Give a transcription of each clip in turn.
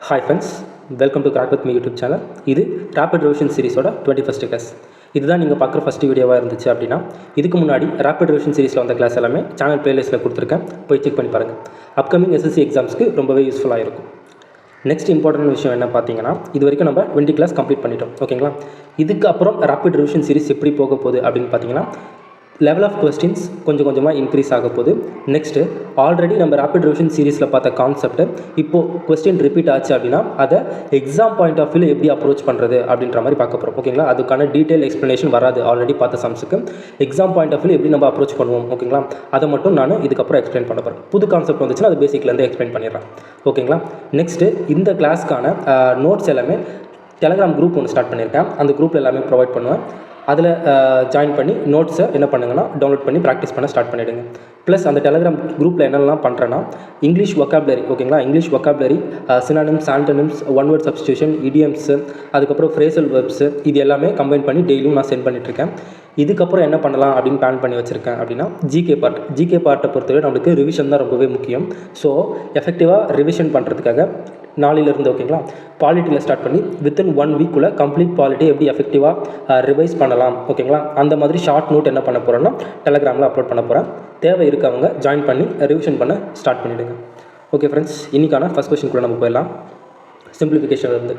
Hi friends, welcome to crack with me YouTube channel. இது rapid revision சீரிஸோட 21st class. இதுதான் நீங்கள் பார்க்குற first வீடியோவாக இருந்துச்சு அப்படின்னா, இதுக்கு முன்னாடி ரேபிட் ரிவிஷன் சீரிஸில் வந்த கிளாஸ் எல்லாமே சேனல் பிளேலிஸ்ட்டில் கொடுத்துருக்கேன், போய் செக் பண்ணி பாருங்கள். அப்கமிங் எஸ்எஸ்சி எக்ஸாம்ஸ்க்கு ரொம்பவே யூஸ்ஃபுல்லாக இருக்கும். நெக்ஸ்ட் இம்பார்ட்டன்ட் விஷயம் என்ன பார்த்தீங்கன்னா, இது வரைக்கும் நம்ம 20 கிளாஸ் கம்ப்ளீட் பண்ணிட்டோம், ஓகேங்களா. இதுக்கு அப்புறம் ரேபிட் ரிவிஷன் சீரிஸ் எப்படி போக போகுது அப்படின்னு பார்த்தீங்கன்னா, லெவல் ஆஃப் கொஸ்டின்ஸ் கொஞ்சம் கொஞ்சமாக இன்க்ரீஸ் ஆக போகுது. நெக்ஸ்ட்டு ஆல்ரெடி நம்ம ரேபிட் ரிவிஷன் சீரிஸில் பார்த்த கான்செப்ட்டு இப்போது கொஸ்டின் ரிப்பீட் ஆச்சு அப்படின்னா அதை எக்ஸாம் பாயிண்ட் ஆஃப் வியூவில் எப்படி அப்ரோச் பண்ணுறது அப்படின்ற மாதிரி பார்க்க போகிறோம், ஓகேங்களா. அதுக்கான டீட்டெயில் எக்ஸ்ப்ளனேஷன் வராது, ஆல்ரெடி பார்த்த சம்ஸுக்கு எக்ஸாம் பாயிண்ட் ஆஃப் வியூவில் எப்படி நம்ம அப்ரோச் பண்ணுவோம், ஓகேங்களா. அதை மட்டும் நான் இதுக்கப்புறம் எக்ஸ்பிளைன் பண்ண போகிறேன். புது கான்செப்ட் வந்துச்சுன்னா அது பேசிக்லேருந்து எக்ஸ்பிளைன் பண்ணிடுறேன், ஓகேங்களா. நெக்ஸ்ட்டு இந்த கிளாஸ்க்கான நோட்ஸ் எல்லாமே டெலகிராம் குரூப் ஒன்று ஸ்டார்ட் பண்ணியிருக்கேன். அந்த குரூப்பில் எல்லாமே ப்ரொவைட் பண்ணுவேன். அதில் ஜாயின் பண்ணி நோட்ஸை என்ன பண்ணுங்கன்னா டவுன்லோட் பண்ணி ப்ராக்டிஸ் பண்ண ஸ்டார்ட் பண்ணிவிடுங்க. ப்ளஸ் அந்த டெலகிராம் குரூப்பில் என்னெல்லாம் பண்ணுறேன்னா, இங்கிலீஷ் வொக்காபுலரி, ஓகேங்களா, English vocabulary, synonyms, antonyms, one word substitution, idioms, அதுக்கப்புறம் ஃப்ரேசல் வெர்ப்ஸு, இது எல்லாமே கம்பைன் பண்ணி டெய்லியும் நான் சென்ட் பண்ணிட்டுருக்கேன். இதுக்கப்புறம் என்ன பண்ணலாம் அப்படின்னு பிளான் பண்ணி வச்சுருக்கேன் அப்படின்னா, ஜிகே பார்ட்டை பொறுத்தவரை நம்மளுக்கு ரிவிஷன் தான் ரொம்பவே முக்கியம். ஸோ எஃபெக்டிவாக ரிவிஷன் பண்ணுறதுக்காக நாளிலிருந்து, ஓகேங்களா, பாலிட்டியில் ஸ்டார்ட் பண்ணி வித்தின் 1 வீக்குள்ளே கம்ப்ளீட் பாலிட்டி எப்படி எஃபெக்டிவாக ரிவைஸ் பண்ணலாம், ஓகேங்களா. அந்த மாதிரி ஷார்ட் நோட் என்ன பண்ண போகிறேன்னா டெலகிராமில் அப்லோட் பண்ண போகிறேன். தேவை இருக்கவங்க ஜாயின் பண்ணி ரிவிஷன் பண்ண ஸ்டார்ட் பண்ணிவிடுங்க. ஓகே ஃப்ரெண்ட்ஸ், இன்றைக்கான ஃபஸ்ட் கொஸ்டின் நம்ம போயிடலாம். சிம்பிளிஃபிகேஷன் இருந்து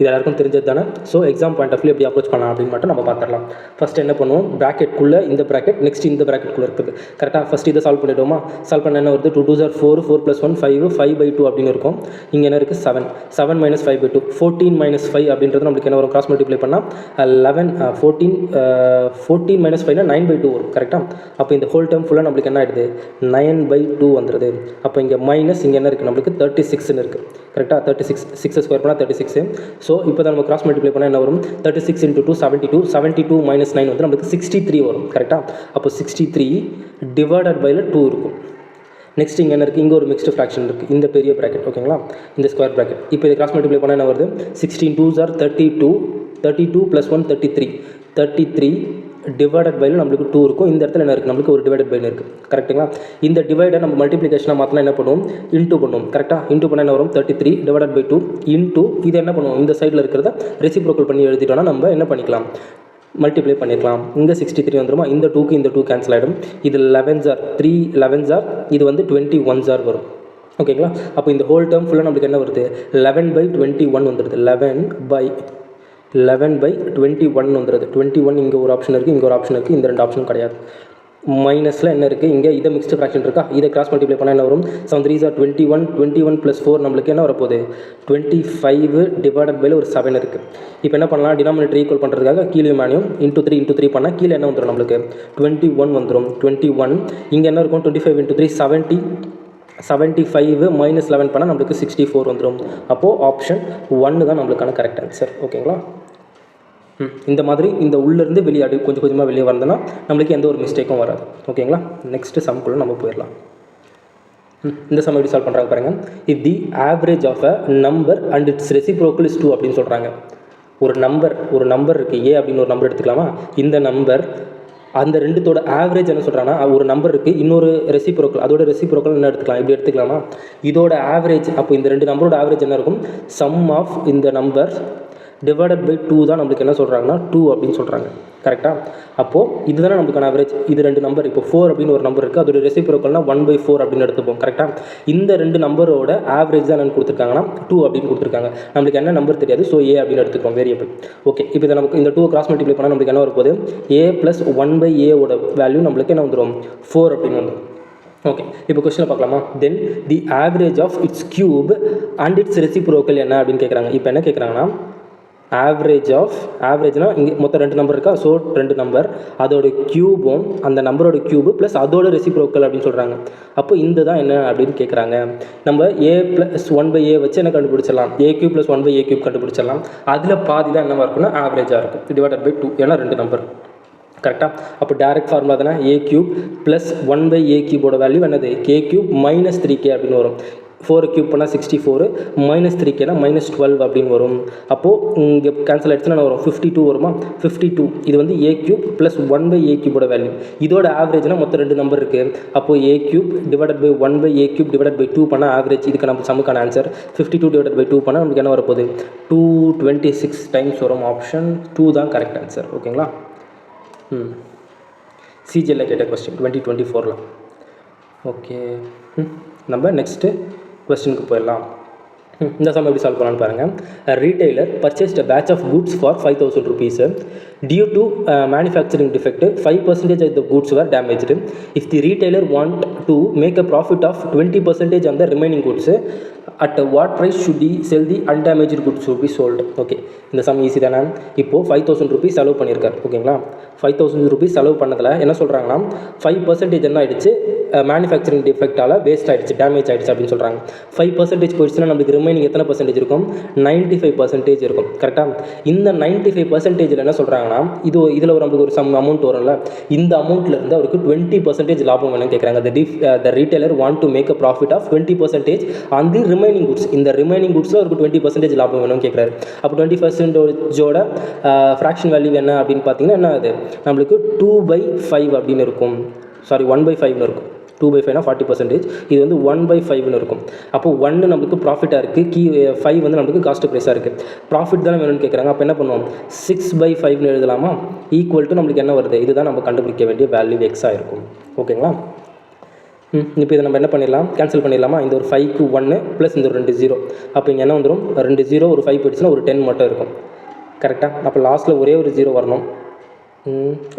இது எல்லாருக்கும் தெரிஞ்சது தானே. So exam point of view எப்படி அப்ரோச் பண்ணலாம் அப்படின்னு மட்டும் நம்ம பார்த்துடலாம். ஃபஸ்ட் என்ன பண்ணுவோம், ப்ராக்கெட்குள்ளே இந்த ப்ராக்கெட், நெக்ஸ்ட் இந்த ப்ராக்கெட்குள்ளே இருக்குது, கரெக்டாக. ஃபஸ்ட் இதை சால்வ் பண்ணிவிடுவோமா. சால்வ் பண்ண என்ன வருது, 2 2s are 4, 4 + 1 5, 5/2 அப்படின்னு இருக்கும். இங்கே என்ன இருக்குது, 7 7 - 5/2, 14 - 5 அப்படின்றது நம்மளுக்கு என்ன வரும், கிராஸ் மல்டிப்ளை பண்ணால் 11 14 14 - 5 9/2 வரும், கரெக்டாக. அப்போ இந்த ஹோல் டேர்ம் ஃபுல்லாக நம்மளுக்கு என்ன ஆகிடுது, 9/2 வந்துடுது. அப்போ இங்கே மைனஸ், இங்கே என்ன இருக்குது நம்மளுக்கு 36ன்னு இருக்குது, கரெக்டாக. 36 6 ஸ்கொயர் பண்ணால் 36. ஸோ இப்போ தான் நம்ம கிராஸ் மல்டிப்ளை பண்ணால் என்ன வரும், 36 × 2 72, 72 - 9 வந்து நம்மளுக்கு 63 வரும், கரெக்டாக. அப்போ 63 டிவைடட் பை 2 இருக்கும். நெக்ஸ்ட் இங்கே என்ன இருக்குது, இங்கே ஒரு மிக்ஸ்டு ஃப்ராக்ஷன் இருக்குது, இந்த பெரிய ப்ராக்கெட், ஓகேங்களா, இந்த ஸ்கொயர் ப்ராக்கெட். இப்போ இதை கிராஸ் மல்டிப்ளை பண்ணால் என்ன வருது, 16 2s are 32, 32 + 1 33, 33 டிவைடட் பைல நம்மளுக்கு 2 இருக்கும். இந்த இடத்துல என்ன இருக்குது, நம்மளுக்கு ஒரு டிவைடட் பைல இருக்குது, கரெக்டுங்களா. இந்த டிவைடை நம்ம மல்டிப்ளிகேஷனாக மாற்றினா என்ன பண்ணுவோம், இன்டூ பண்ணுவோம், கரெக்டாக. இன்டூ பண்ணால் என்ன வரும், 33 டிவைடட் பை 2 இன்டூ இது என்ன பண்ணுவோம், இந்த சைடில் இருக்கிறத ரெசிப்ரோக்கல் பண்ணி எழுதிட்டோம்னா நம்ம என்ன பண்ணிக்கலாம், மல்டிப்ளை பண்ணிக்கலாம். இங்கே 63 வந்துருமா, இந்த 2க்கு இந்த 2 கேன்சல் ஆகிடும். இது 11s are 3 11s are, இது வந்து 21s are வரும், ஓகேங்களா. அப்போ இந்த ஹோல் டேர்ம் ஃபுல்லாக நம்மளுக்கு என்ன வருது, 11/21 வந்துடுது. 11/21 வந்துடுது. 21 இங்கே ஒரு ஆப்ஷன் இருக்குது, இங்கே ஒரு ஆப்ஷன் இருக்குது, இந்த 2 ஆப்ஷனும் கிடையாது. மைனஸில் என்ன இருக்குது, இங்கே இதை மிக்ஸ்டு ஃப்ராக்ஷன் இருக்கா, இதை கிராஸ் மல்டிப்ளை பண்ணால் என்ன வரும், 7 3s are 21, 21 + 4 நம்மளுக்கு என்ன வரப்போகுது, 25 டிவைடட் பைல ஒரு 7 இருக்குது. இப்போ என்ன பண்ணலாம், டினாமினேட்டர் ஈக்குவல் பண்ணுறதுக்காக கீழே மேனியும் இன்டூ 3 × 3 பண்ணால் கீழே என்ன வந்துடும், நம்மளுக்கு 21 வந்துடும். 21 இங்கே என்ன இருக்கும், 25 × 3 70, 75 - 11 பண்ணால் நம்மளுக்கு 64 வந்துடும். அப்போது ஆப்ஷன் 1 தான் நம்மளுக்கான கரெக்ட் ஆன்சர், ஓகேங்களா. இந்த மாதிரி இந்த உள்ளேருந்து வெளியாடி கொஞ்சம் கொஞ்சமாக வெளியே வந்தோன்னா நம்மளுக்கு எந்த ஒரு மிஸ்டேக்கும் வராது, ஓகேங்களா. நெக்ஸ்ட்டு சம்குள்ளே நம்ம போயிடலாம். இந்த சம் எப்படி சால்வ் பண்ணுறாங்க பாருங்கள். If the average of a number and its reciprocal is 2 அப்படின்னு சொல்கிறாங்க. ஒரு நம்பர் இருக்குது, ஏ அப்படின்னு ஒரு நம்பர் எடுத்துக்கலாமா. இந்த நம்பர் அந்த ரெண்டுத்தோட ஆவரேஜ் என்ன சொல்கிறாங்கன்னா, ஒரு நம்பர் இருக்குது, இன்னொரு ரெசிப்ரோக்கல், அதோட ரெசிப்ரோக்கல் என்ன எடுத்துக்கலாம், இப்படி எடுத்துக்கலாமா. இதோட ஆவரேஜ், அப்போ இந்த ரெண்டு நம்பரோட ஆவரேஜ் என்ன இருக்கும், சம் ஆஃப் இந்த நம்பர் டிவைடட் பை 2 தான் நம்மளுக்கு என்ன சொல்கிறாங்கன்னா 2 அப்படின்னு சொல்கிறாங்க, கரெக்டாக. அப்போது இதுதானே நம்மளுக்கான ஆவரேஜ். இது ரெண்டு நம்பர், இப்போ 4 அப்படின்னு ஒரு நம்பர் இருக்குது, அதோட ரெசிப்ரோக்கல்னா 1/4 அப்படின்னு எடுத்துப்போம், கரெக்டாக. இந்த ரெண்டு நம்பரோட ஆவரேஜ் தான் என்னென்னு கொடுத்துருக்காங்கன்னா 2 அப்படின்னு கொடுத்துருக்காங்க. நம்மளுக்கு என்ன நம்பர் தெரியாது, ஸோ ஏ அப்படின்னு எடுத்துக்கிறோம், வேரியபிள். ஓகே, இப்போ இதை நமக்கு இந்த 2 கிராஸ் மல்டிப்ளை பண்ணால் நம்மளுக்கு என்ன வரப்போகுது, a + 1/a ஓட வேல்யூ நம்மளுக்கு என்ன வந்துடும், 4 அப்படின்னு வந்துடும். ஓகே, இப்போ கொஸ்டினை பார்க்கலாமா. Then the average of its cube and its reciprocal என்ன அப்படின்னு கேட்குறாங்க. இப்போ என்ன கேட்குறாங்கன்னா, ஆவரேஜ்னா இங்கே மொத்தம் 2 நம்பர் இருக்கா, ஸோ 2 நம்பர், அதோட க்யூபும் அந்த நம்பரோட க்யூபு ப்ளஸ் அதோட ரெசிப்ரோக்கல் அப்படின்னு சொல்கிறாங்க. அப்போ இந்த தான் என்ன அப்படின்னு கேட்குறாங்க. நம்ம a + 1/a வச்சு என்ன கண்டுபிடிச்சிடலாம், a³ + 1/a³ கண்டுபிடிச்சிடலாம். அதில் பாதி தான் என்னவாக இருக்குன்னா ஆவரேஜாக இருக்கும், டிவைடட் பை 2, ஏன்னா 2 நம்பர், கரெக்டாக. அப்போ டேரக்ட் ஃபார்முலா தானே, a³ + 1/a³ வேல்யூ என்னது, k³ - 3k அப்படின்னு வரும். 4 க்யூப் பண்ணால் 64, -3kனா -12 அப்படின்னு வரும். அப்போது இங்கே கேன்சல் ஆகிடுச்சுன்னா வரும் 52 வருமா, 52 இது வந்து a cube plus 1/a³ value. இதோட ஆவரேஜ்னா மொத்தம் 2 நம்பர் இருக்குது. அப்போது a³ divided by 1/a³ divided by 2 பண்ணால் ஆவரேஜ். இதுக்கு நம்ம சமுக்கான ஆன்சர் 52 டிவைடட் பை 2 பண்ணால் நமக்கு என்ன வரப்போகுது, 226 டைம்ஸ் வரும். ஆப்ஷன் 2 தான் கரெக்ட் ஆன்சர். ஓகேங்களா. சிஜிஎல்ல கேட்ட கொஸ்டின் 2024. ஓகே, நம்ம நெக்ஸ்ட்டு கொஸ்டினுக்கு போயிடலாம். இந்த சம் எப்படி சால்வ் பண்ணலான்னு பாருங்கள். Retailer purchased a batch of goods for 5,000 rupees. Due to manufacturing defect, 5% of the goods were damaged. If the retailer want to make a profit of 20% on the remaining goods, at what price should he sell the undamaged goods to be sold? Okay, இந்த some easy தானே. இப்போது 5,000 rupees செலவு பண்ணியிருக்கார். ஓகேங்களா, 5,000 rupees செலவு பண்ணதில் என்ன சொல்கிறாங்கன்னா 5% என்ன ஆகிடுச்சு, மேனுஃபேக்சரிங் டிஃபெக்டால் வேஸ்ட் ஆகிடுச்சு, டேமேஜ் ஆகிடுச்சு அப்படின்னு சொல்கிறாங்க. 5% போயிடுச்சுன்னா நம்மளுக்கு ரிமைனிங் எத்தனை பர்சன்டேஜ் இருக்கும், 95% இருக்கும். கரெக்டாக. இந்த 95% என்ன சொல்கிறாங்கன்னா இதில் ஒரு நம்மளுக்கு ஒரு சம் அமௌண்ட் வரும்ல, இந்த அமௌண்ட்லேருந்து அவருக்கு 20% லாபம் வேணும்னு கேட்குறாங்க. The retailer want to make a profit of 20% on the remaining goods. இந்த ரிமைனிங் குட்ஸில் அவருக்கு 20% லாபம் வேணும்னு கேட்குறாரு. அப்போ 20%ஓட ஃப்ராக்ஷன் வேல்யூ என்ன அப்படின்னு பார்த்தீங்கன்னா என்ன, அது நம்மளுக்கு 2/5 அப்படின்னு இருக்கும். சாரி, 1/5 இருக்கும். 2/5னா 40%. இது வந்து 1/5 இருக்கும். அப்போ 1 நம்மளுக்கு ப்ராஃபிட்டாக இருக்குது, 5 வந்து நம்மளுக்கு காஸ்ட் ப்ரைஸாக இருக்குது. ப்ராஃபிட் தானே வேணும்னு கேட்குறாங்க. அப்போ என்ன பண்ணுவோம், 6/5 எழுதலாமா, ஈக்குவல் டு நம்மளுக்கு என்ன வருது, இதுதான் நம்ம கண்டுபிடிக்க வேண்டிய வேல்யூ எக்ஸாக இருக்கும். ஓகேங்களா. இப்போ இதை நம்ம என்ன பண்ணிடலாம், கேன்சல் பண்ணிடலாமா. இந்த ஒரு 5க்கு 1 ப்ளஸ் இந்த ஒரு 2 0. அப்போ இங்கே என்ன வந்துடும், 2 0 ஒரு 5 போயிடுச்சுன்னா ஒரு 10 மட்டும் இருக்கும். கரெக்டாக. அப்போ லாஸ்ட்டில் ஒரே ஒரு 0 வரணும்.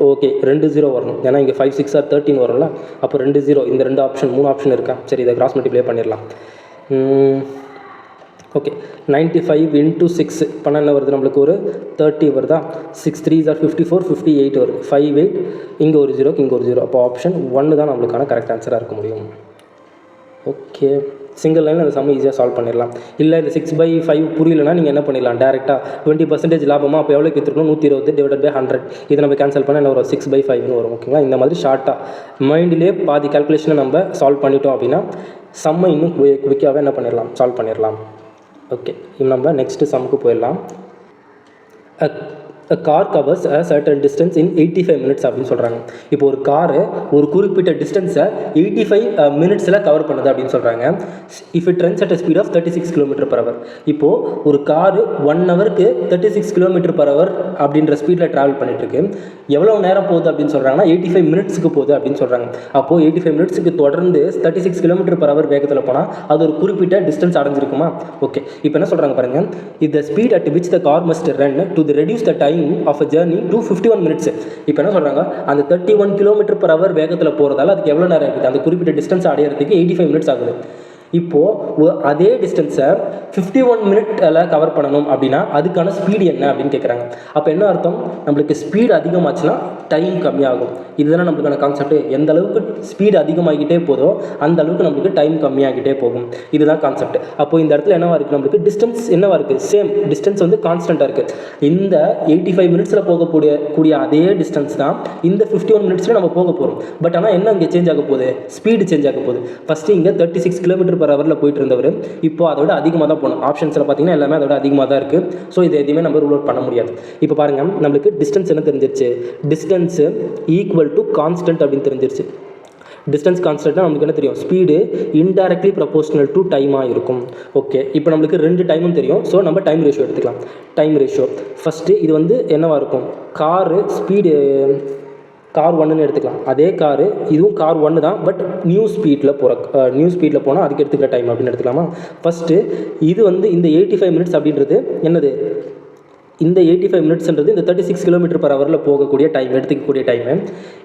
ஓகே, 2 0 வரணும். ஏன்னா இங்கே 5 6 ஆர் 13 வரும்ல. அப்போ 2 0, இந்த 2 ஆப்ஷன் 3 ஆப்ஷன் இருக்கா. சரி, இதை கிராஸ் மல்டிப்ளை பண்ணிடலாம். ஓகே, 95 into 6 பண்ணால் என்ன வருது, நம்மளுக்கு ஒரு 30 வருதா. 6 3s are 54, 58 வருது. 5 8, இங்கே ஒரு 0, இங்கே ஒரு 0. அப்போ ஆப்ஷன் 1 தான் நம்மளுக்கான கரெக்ட் ஆன்சராக இருக்க முடியும். ஓகே, சிங்கிள் லைனில் அந்த சம் ஈஸியாக சால்வ் பண்ணிடலாம். இல்லை இந்த 6/5 புரியலன்னா நீங்கள் என்ன பண்ணிடலாம், டேரெக்டாக 20% லாபமாக அப்போ எவ்வளோக்கு விற்றுருக்கணும், 120 டிவைடட் பை 100. இதை நம்ம கேன்சல் பண்ணால் என்ன வரும், 6/5ன்னு வரும். ஓகேங்களா. இந்த மாதிரி ஷார்ட்டாக மைண்டிலே பாதி கால்குலேஷனை நம்ம சால்வ் பண்ணிட்டோம் அப்படின்னா சம்மை இன்னும் குவிக்காகவே என்ன பண்ணிடலாம், சால்வ் பண்ணிடலாம். ஓகே, நம்ம நெக்ஸ்ட்டு சம்முக்கு போயிடலாம். a car covers a certain distance in 85 minutes அப்படின்னு சொல்கிறாங்க. இப்போ ஒரு காரு ஒரு குறிப்பிட்ட டிஸ்டன்ஸை 85 மினிட்ஸில் கவர் பண்ணுது அப்படின்னு சொல்கிறாங்க. If it runs at a speed of 36 km/h. இப்போது ஒரு காரு 1 ஹவருக்கு 36 km/h அப்படின்ற ஸ்பீடில் ட்ராவல் பண்ணிட்டுருக்கு. எவ்வளோ நேரம் போகுது அப்படின்னு சொல்கிறாங்கன்னா 85 மினிட்ஸுக்கு போகுது அப்படின்னு சொல்கிறாங்க. அப்போது 85 மினிட்ஸுக்கு தொடர்ந்து 36 km/h வேகத்தில் போனால் அது ஒரு குறிப்பிட்ட டிஸ்டன்ஸ் அடைஞ்சிருக்குமா. ஓகே, இப்போ என்ன சொல்கிறாங்க பாருங்கள், இந்த speed at which the car must run to reduce the time of a journey to 51 minutes. இப்போ என்ன சொல்கிறாங்க, அந்த 31 km/h வேகத்தில் போகிறதால அதுக்கு எவ்வளோ நேரம் இருக்குது, அந்த குறிப்பிட்ட டிஸ்டன்ஸ் அடையிறதுக்கு 85 மினிட்ஸ் ஆகுது. இப்போது அதே டிஸ்டன்ஸை 51 மினிட்டில் கவர் பண்ணணும் அப்படின்னா அதுக்கான ஸ்பீடு என்ன அப்படின்னு கேட்குறாங்க. அப்போ என்ன அர்த்தம், நம்மளுக்கு ஸ்பீடு அதிகமாச்சுன்னா டைம் கம்மியாகும். இதுதானே நம்மளுக்கான கான்செப்ட். எந்த அளவுக்கு ஸ்பீடு அதிகமாகிக்கிட்டே போதோ அந்த அளவுக்கு நம்மளுக்கு டைம் கம்மியாகிட்டே போகும். இதுதான் கான்செப்ட். அப்போது இந்த இடத்துல என்னவா இருக்குது, நம்மளுக்கு டிஸ்டன்ஸ் என்னவா இருக்குது, சேம் டிஸ்டன்ஸ் வந்து கான்ஸ்டண்ட்டாக இருக்குது. இந்த 85 மினிட்ஸில் போகக்கூடிய அதே டிஸ்டன்ஸ் தான் இந்த 51 மினிட்ஸில் நம்ம போக போகிறோம். பட் ஆனால் என்ன இங்கே சேஞ்ச் ஆக போகுது, ஸ்பீடு சேஞ்ச் ஆக போகுது. ஃபஸ்ட்டு இங்கே 36 km/h போயிட்டு இருந்தவர் இப்போ அதோட அதிகமாக தான் போகணும். ஆப்ஷன்ஸில் பார்த்தீங்கன்னா எல்லாமே அதோட அதிகமாக தான் இருக்குது. ஸோ இதை எதுவுமே நம்ம ரூல் அவுட் பண்ண முடியாது. இப்போ பாருங்கள், நம்மளுக்கு டிஸ்டன்ஸ் என்ன தெரிஞ்சிருச்சு, டிஸ்டன்ஸு ஈக்குவல் டு கான்ஸ்டன்ட் அப்படின்னு தெரிஞ்சிருச்சு. டிஸ்டன்ஸ் கான்ஸ்டன்ட்னா நமக்கு என்ன தெரியும், ஸ்பீடு இன்டைரக்ட்லி ப்ரொபோஷனல் டு டைமாக இருக்கும். ஓகே, இப்போ நம்மளுக்கு 2 டைமும் தெரியும். ஸோ நம்ம டைம் ரேஷியோ எடுத்துக்கலாம். டைம் ரேஷியோ ஃபஸ்ட்டு இது வந்து என்னவாக இருக்கும், காரு ஸ்பீடு கார் 1ன்னு எடுத்துக்கலாம். அதே காரு இதுவும் கார் 1 தான், பட் நியூ ஸ்பீடில் போனால் அதுக்கு எடுத்துக்கிற டைம் அப்படின்னு எடுத்துக்கலாமா. ஃபஸ்ட்டு இது வந்து இந்த 85 மினிட்ஸ் அப்படின்றது என்னது, இந்த 85 மினிட்ஸ்ன்றது இந்த 36 km/h போகக்கூடிய டைம், எடுத்துக்கக்கூடிய டைமு.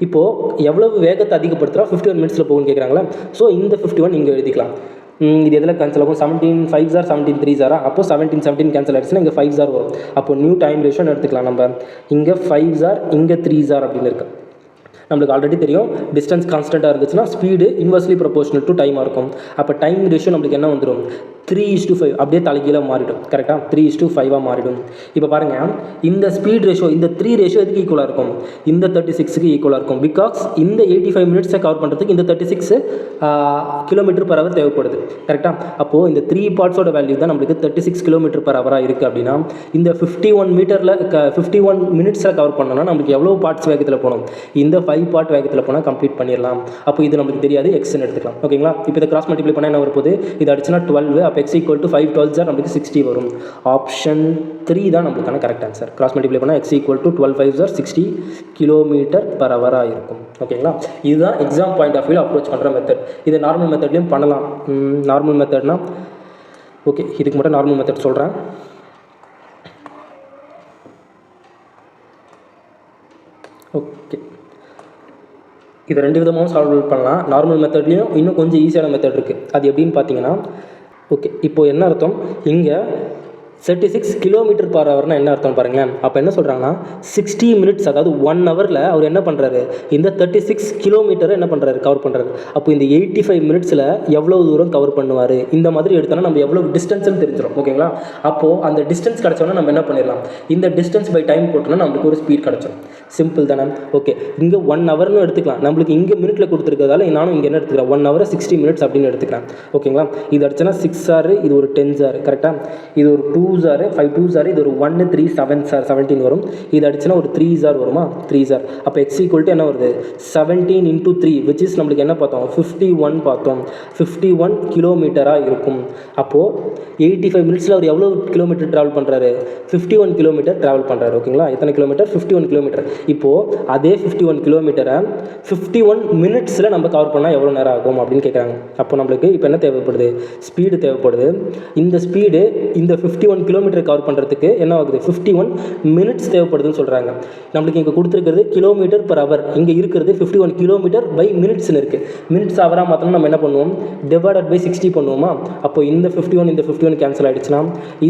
இப்போது எவ்வளவு வேகத்தை அதிகப்படுத்துகிறா 51 மினிட்ஸில் போகும்னு கேட்குறாங்களா. ஸோ இந்த 51 இங்கே எழுதிக்கலாம். இது எதில் கேன்சல் ஆகும், 17 5s are 17 3s are. அப்போ 17 கேன்சல் ஆகிடுச்சுன்னா இங்கே 5s are வரும். அப்போ நியூ டைம் ரேஷியோன்னு எடுத்துக்கலாம் நம்ம. இங்கே 5s are, இங்கே 3s are அப்படின்னு இருக்கு. நம்மளுக்கு ஆல்ரெடி தெரியும் டிஸ்டன்ஸ் கான்ஸ்டண்ட்டாக இருந்துச்சுன்னா ஸ்பீடு இன்வெர்ஸ்லி ப்ரொபோஷனல் டு டைமாக இருக்கும். அப்போ டைம் ரேஷியோ நம்மளுக்கு என்ன வந்துடும் 3:5 அப்படியே தலைகீழாக மாறிடும். கரெக்டாக 3:5 மாறிடும். இப்போ பாருங்கள் இந்த ஸ்பீட் ரேஷியோ இந்த 3 ரேஷியோ எதுக்கு ஈக்குவலாக இருக்கும் இந்த 36க்கு ஈக்குவலாக இருக்கும். பிகாஸ் இந்த 85 மினிட்ஸை கவர் பண்ணுறதுக்கு இந்த 36 km/h தேவைப்படுது. கரெக்டாக அப்போது இந்த 3 பார்ட்ஸோட வேல்யூ தான் நம்மளுக்கு 36 km/h இருக்குது. அப்படின்னா இந்த 51 மினிட்ஸில் கவர் பண்ணோம்னா நம்மளுக்கு எவ்வளோ பார்ட்ஸ் வேகத்தில் போகணும் இந்த 5 பார்ட் வேகத்தில் போனால் கம்ப்ளீட் பண்ணிடலாம். அப்போ இது நம்மளுக்கு தெரியாது எக்ஸ்ன்னு எடுத்துக்கலாம். ஓகேங்களா. இப்போ இதை கிராஸ் மல்டிப்ளை பண்ணால் என்ன வரப்போகுது இது அடிச்சுனா 12 அப்போ x = 5 12 நம்மளுக்கு 60 வரும். ஆப்ஷன் 3 தான் நம்மளுக்கான கரெக்ட் ஆன்சர். கிராஸ் மல்டிப்ளை பண்ணால் x = 12 5 60 km/h இருக்கும். ஓகேங்களா. இதுதான் எக்ஸாம் பாயிண்ட் ஆஃப் வியூவில் அப்ரோச் பண்ணுற மெத்தட். இது நார்மல் மெத்தட்லேயும் பண்ணலாம். நார்மல் மெத்தட்னா ஓகே இதுக்கு மட்டும் நார்மல் மெத்தட் சொல்கிறேன். ஓகே இதை 2 விதமாகவும் சால்வ் பண்ணலாம். நார்மல் மெத்தட்லேயும் இன்னும் கொஞ்சம் ஈஸியான மெத்தட் இருக்குது. அது எப்படின்னு பார்த்தீங்கன்னா ஓகே இப்போது என்ன அர்த்தம் இங்கே 36 km/h என்ன அர்த்தம் பாருங்களேன். அப்போ என்ன சொல்கிறாங்கன்னா 60 மினிட்ஸ் அதாவது 1 ஹவரில் அவர் என்ன பண்ணுறாரு இந்த 36 கிலோமீட்டரை என்ன பண்ணுறாரு கவர் பண்ணுறாரு. அப்போ இந்த 85 மினிட்ஸில் எவ்வளோ தூரம் கவர் பண்ணுவார் இந்த மாதிரி எடுத்தோன்னா நம்ம எவ்வளோ டிஸ்டன்ஸ்னு தெரிஞ்சிடும். ஓகேங்களா. அப்போது அந்த டிஸ்டன்ஸ் கிடச்சோன்னா நம்ம என்ன பண்ணிடலாம் இந்த டிஸ்டன்ஸ் பை டைம் போட்டோன்னா நம்மளுக்கு ஒரு ஸ்பீட் கிடச்சிடும். சிம்பிள் தானே. ஓகே இங்கே 1 ஹவர்னு எடுத்துக்கலாம். நம்மளுக்கு இங்கே மினிட்ல கொடுத்துருக்கிறதால நானும் இங்கே என்ன எடுத்துக்கிறேன் 1 ஹவர் 60 மினிட்ஸ் அப்படின்னு எடுத்துக்கிறேன். ஓகேங்களா. இது அடிச்சனா 6 ஆர் இது ஒரு 10 ஆர் கரெக்டாக இது ஒரு 2 ஆர் 5 2 ஆர் இது ஒரு 1 3 7 ஆர் 17 வரும். இது அடிச்சுனா ஒரு 3 ஆர் வருமா 3 ஆர். அப்போ x = என்ன வருது 17 × 3 விச் இஸ் நம்மளுக்கு என்ன பார்த்தோம் 51 பார்த்தோம். 51 கிலோமீட்டராக இருக்கும். அப்போது 85 மினிட்ஸில் அவர் எவ்வளோ கிலோமீட்டர் ட்ராவல் பண்ணுறாரு 51 கிலோமீட்டர் ட்ராவல் பண்ணுறாரு. ஓகேங்களா. எத்தனை கிலோமீட்டர் 51 கிலோமீட்டர். இப்போது அதே 51 கிலோமீட்டரை 51 மினிட்ஸில் நம்ம கவர் பண்ணால் எவ்வளோ நேரம் ஆகும் அப்படின்னு கேட்குறாங்க. அப்போ நம்மளுக்கு இப்போ என்ன தேவைப்படுது ஸ்பீடு தேவைப்படுது. இந்த ஸ்பீடு இந்த 51 கிலோமீட்டர் கவர் பண்ணுறதுக்கு என்ன ஆகுது 51 மினிட்ஸ் தேவைப்படுதுன்னு சொல்கிறாங்க. நம்மளுக்கு இங்கே கொடுத்துருக்கிறது km/h இங்கே இருக்கிறது 51 km/மினிட்ஸ்னு இருக்குது. மினிட்ஸ் ஹவராக மாற்றணும் நம்ம என்ன பண்ணுவோம் /60 பண்ணுவோமா. அப்போ இந்த 51 கேன்சல் ஆகிடுச்சுன்னா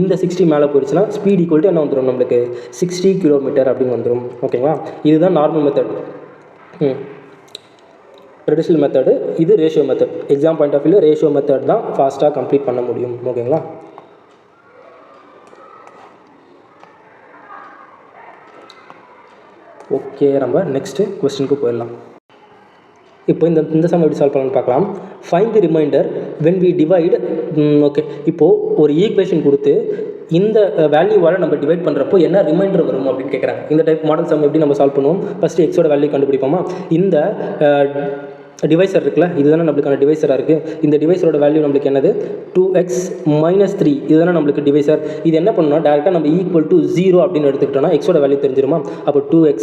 இந்த 60 மேலே போயிடுச்சுன்னா ஸ்பீட் ஈக்குவல் டு என்ன வந்துடும் நம்மளுக்கு 60 km அப்படின்னு வந்துடும். ஓகேங்களா. இதுதான் நார்மல் மெத்தட். ட்ரெடிஷ்னல் மெத்தடு இது ratio method. Exam point of வியூவில் ரேஷியோ மெத்தட் தான் ஃபாஸ்ட்டாக கம்ப்ளீட் பண்ண முடியும். ஓகேங்களா. ஓகே நம்ம நெக்ஸ்ட்டு கொஸ்டினுக்கு போயிடலாம். இப்போ இந்த சம் எப்படி சால்வ் பண்ணணும்னு பார்க்கலாம். Find the reminder when we divide. Okay இப்போது ஒரு ஈக்குவேஷன் கொடுத்து இந்த வேல்யூவால் நம்ம டிவைட் பண்ணுறப்போ என்ன ரிமைண்டர் வரும் அப்படின்னு கேட்குறாங்க. இந்த டைப் மாடல் சம் எப்படி நம்ம சால்வ் பண்ணுவோம் ஃபஸ்ட்டு எக்ஸோட வேல்யூ கண்டுபிடிப்போமா. இந்த டிவைசர் இருக்குல்ல இதுதானே நம்மளுக்கான டிவைசராக இருக்குது. இந்த டிவைசரோட வேல்யூ நம்மளுக்கு என்னது 2x - 3 இதுதானே நம்மளுக்கு டிவைசர். இது என்ன பண்ணணும் டேரெக்டாக நம்ம = 0 அப்படின்னு எடுத்துக்கிட்டோம்னா எக்ஸோட வேல்யூ தெரிஞ்சிருமா. அப்போ 2x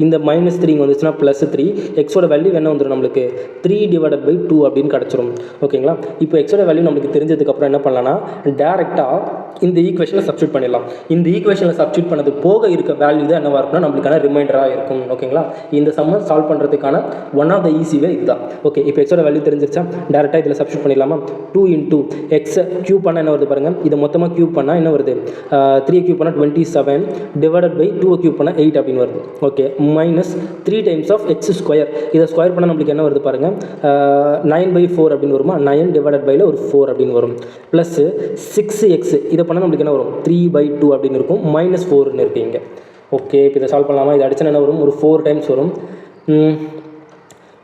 இந்த -3 வந்துச்சுன்னா +3 எக்ஸோட வேல்யூ என்ன வந்துடும் நம்மளுக்கு 3/2 அப்படின்னு கிடச்சிரும். ஓகேங்களா. இப்போ எக்ஸோட வேல்யூ நம்மளுக்கு தெரிஞ்சதுக்கப்புறம் என்ன பண்ணலாம்னா டேரெக்டாக இந்த ஈக்குவேஷனில் சப்ஸ்டியூட் பண்ணிடலாம். இந்த ஈக்குவேஷனில் சப்ஸ்டியூட் பண்ணது போக இருக்க வேல்யூ தான் என்னவாக இருக்குன்னா நம்மளுக்கான ரிமைண்டராக இருக்கும். ஓகேங்களா. இந்த சம்மை சால்வ் பண்ணுறதுக்கான one of the easy way இதுதான். ஓகே இப்போ எக்ஸோட வேல்யூ தெரிஞ்சிருச்சா டேரெக்டாக இதில் சப்ஸ்டியூட் பண்ணிடலாமா. 2 × x க்யூப் பண்ணால் என்ன வருது பாருங்கள். இதை மொத்தமாக க்யூப் பண்ணால் என்ன வருது 3 க்யூப் பண்ணால் 27 / 2 க்யூப் பண்ணால் 8 அப்படின்னு வருது. Okay -3 times of x². இதை ஸ்கொயர் பண்ணால் நம்மளுக்கு என்ன வருது பாருங்கள் 9/4 அப்படின்னு வருமா. 9 / ஒரு 4 அப்படின்னு வரும். ப்ளஸ் 6x இதை பண்ணால் நம்மளுக்கு என்ன வரும் 3/2 அப்படின்னு இருக்கும். -4ன்னு இருக்குது இங்கே. ஓகே இப்போ இதை சால்வ் பண்ணலாமா. இதை அடிச்சா என்ன வரும் ஒரு 4 டைம்ஸ் வரும்.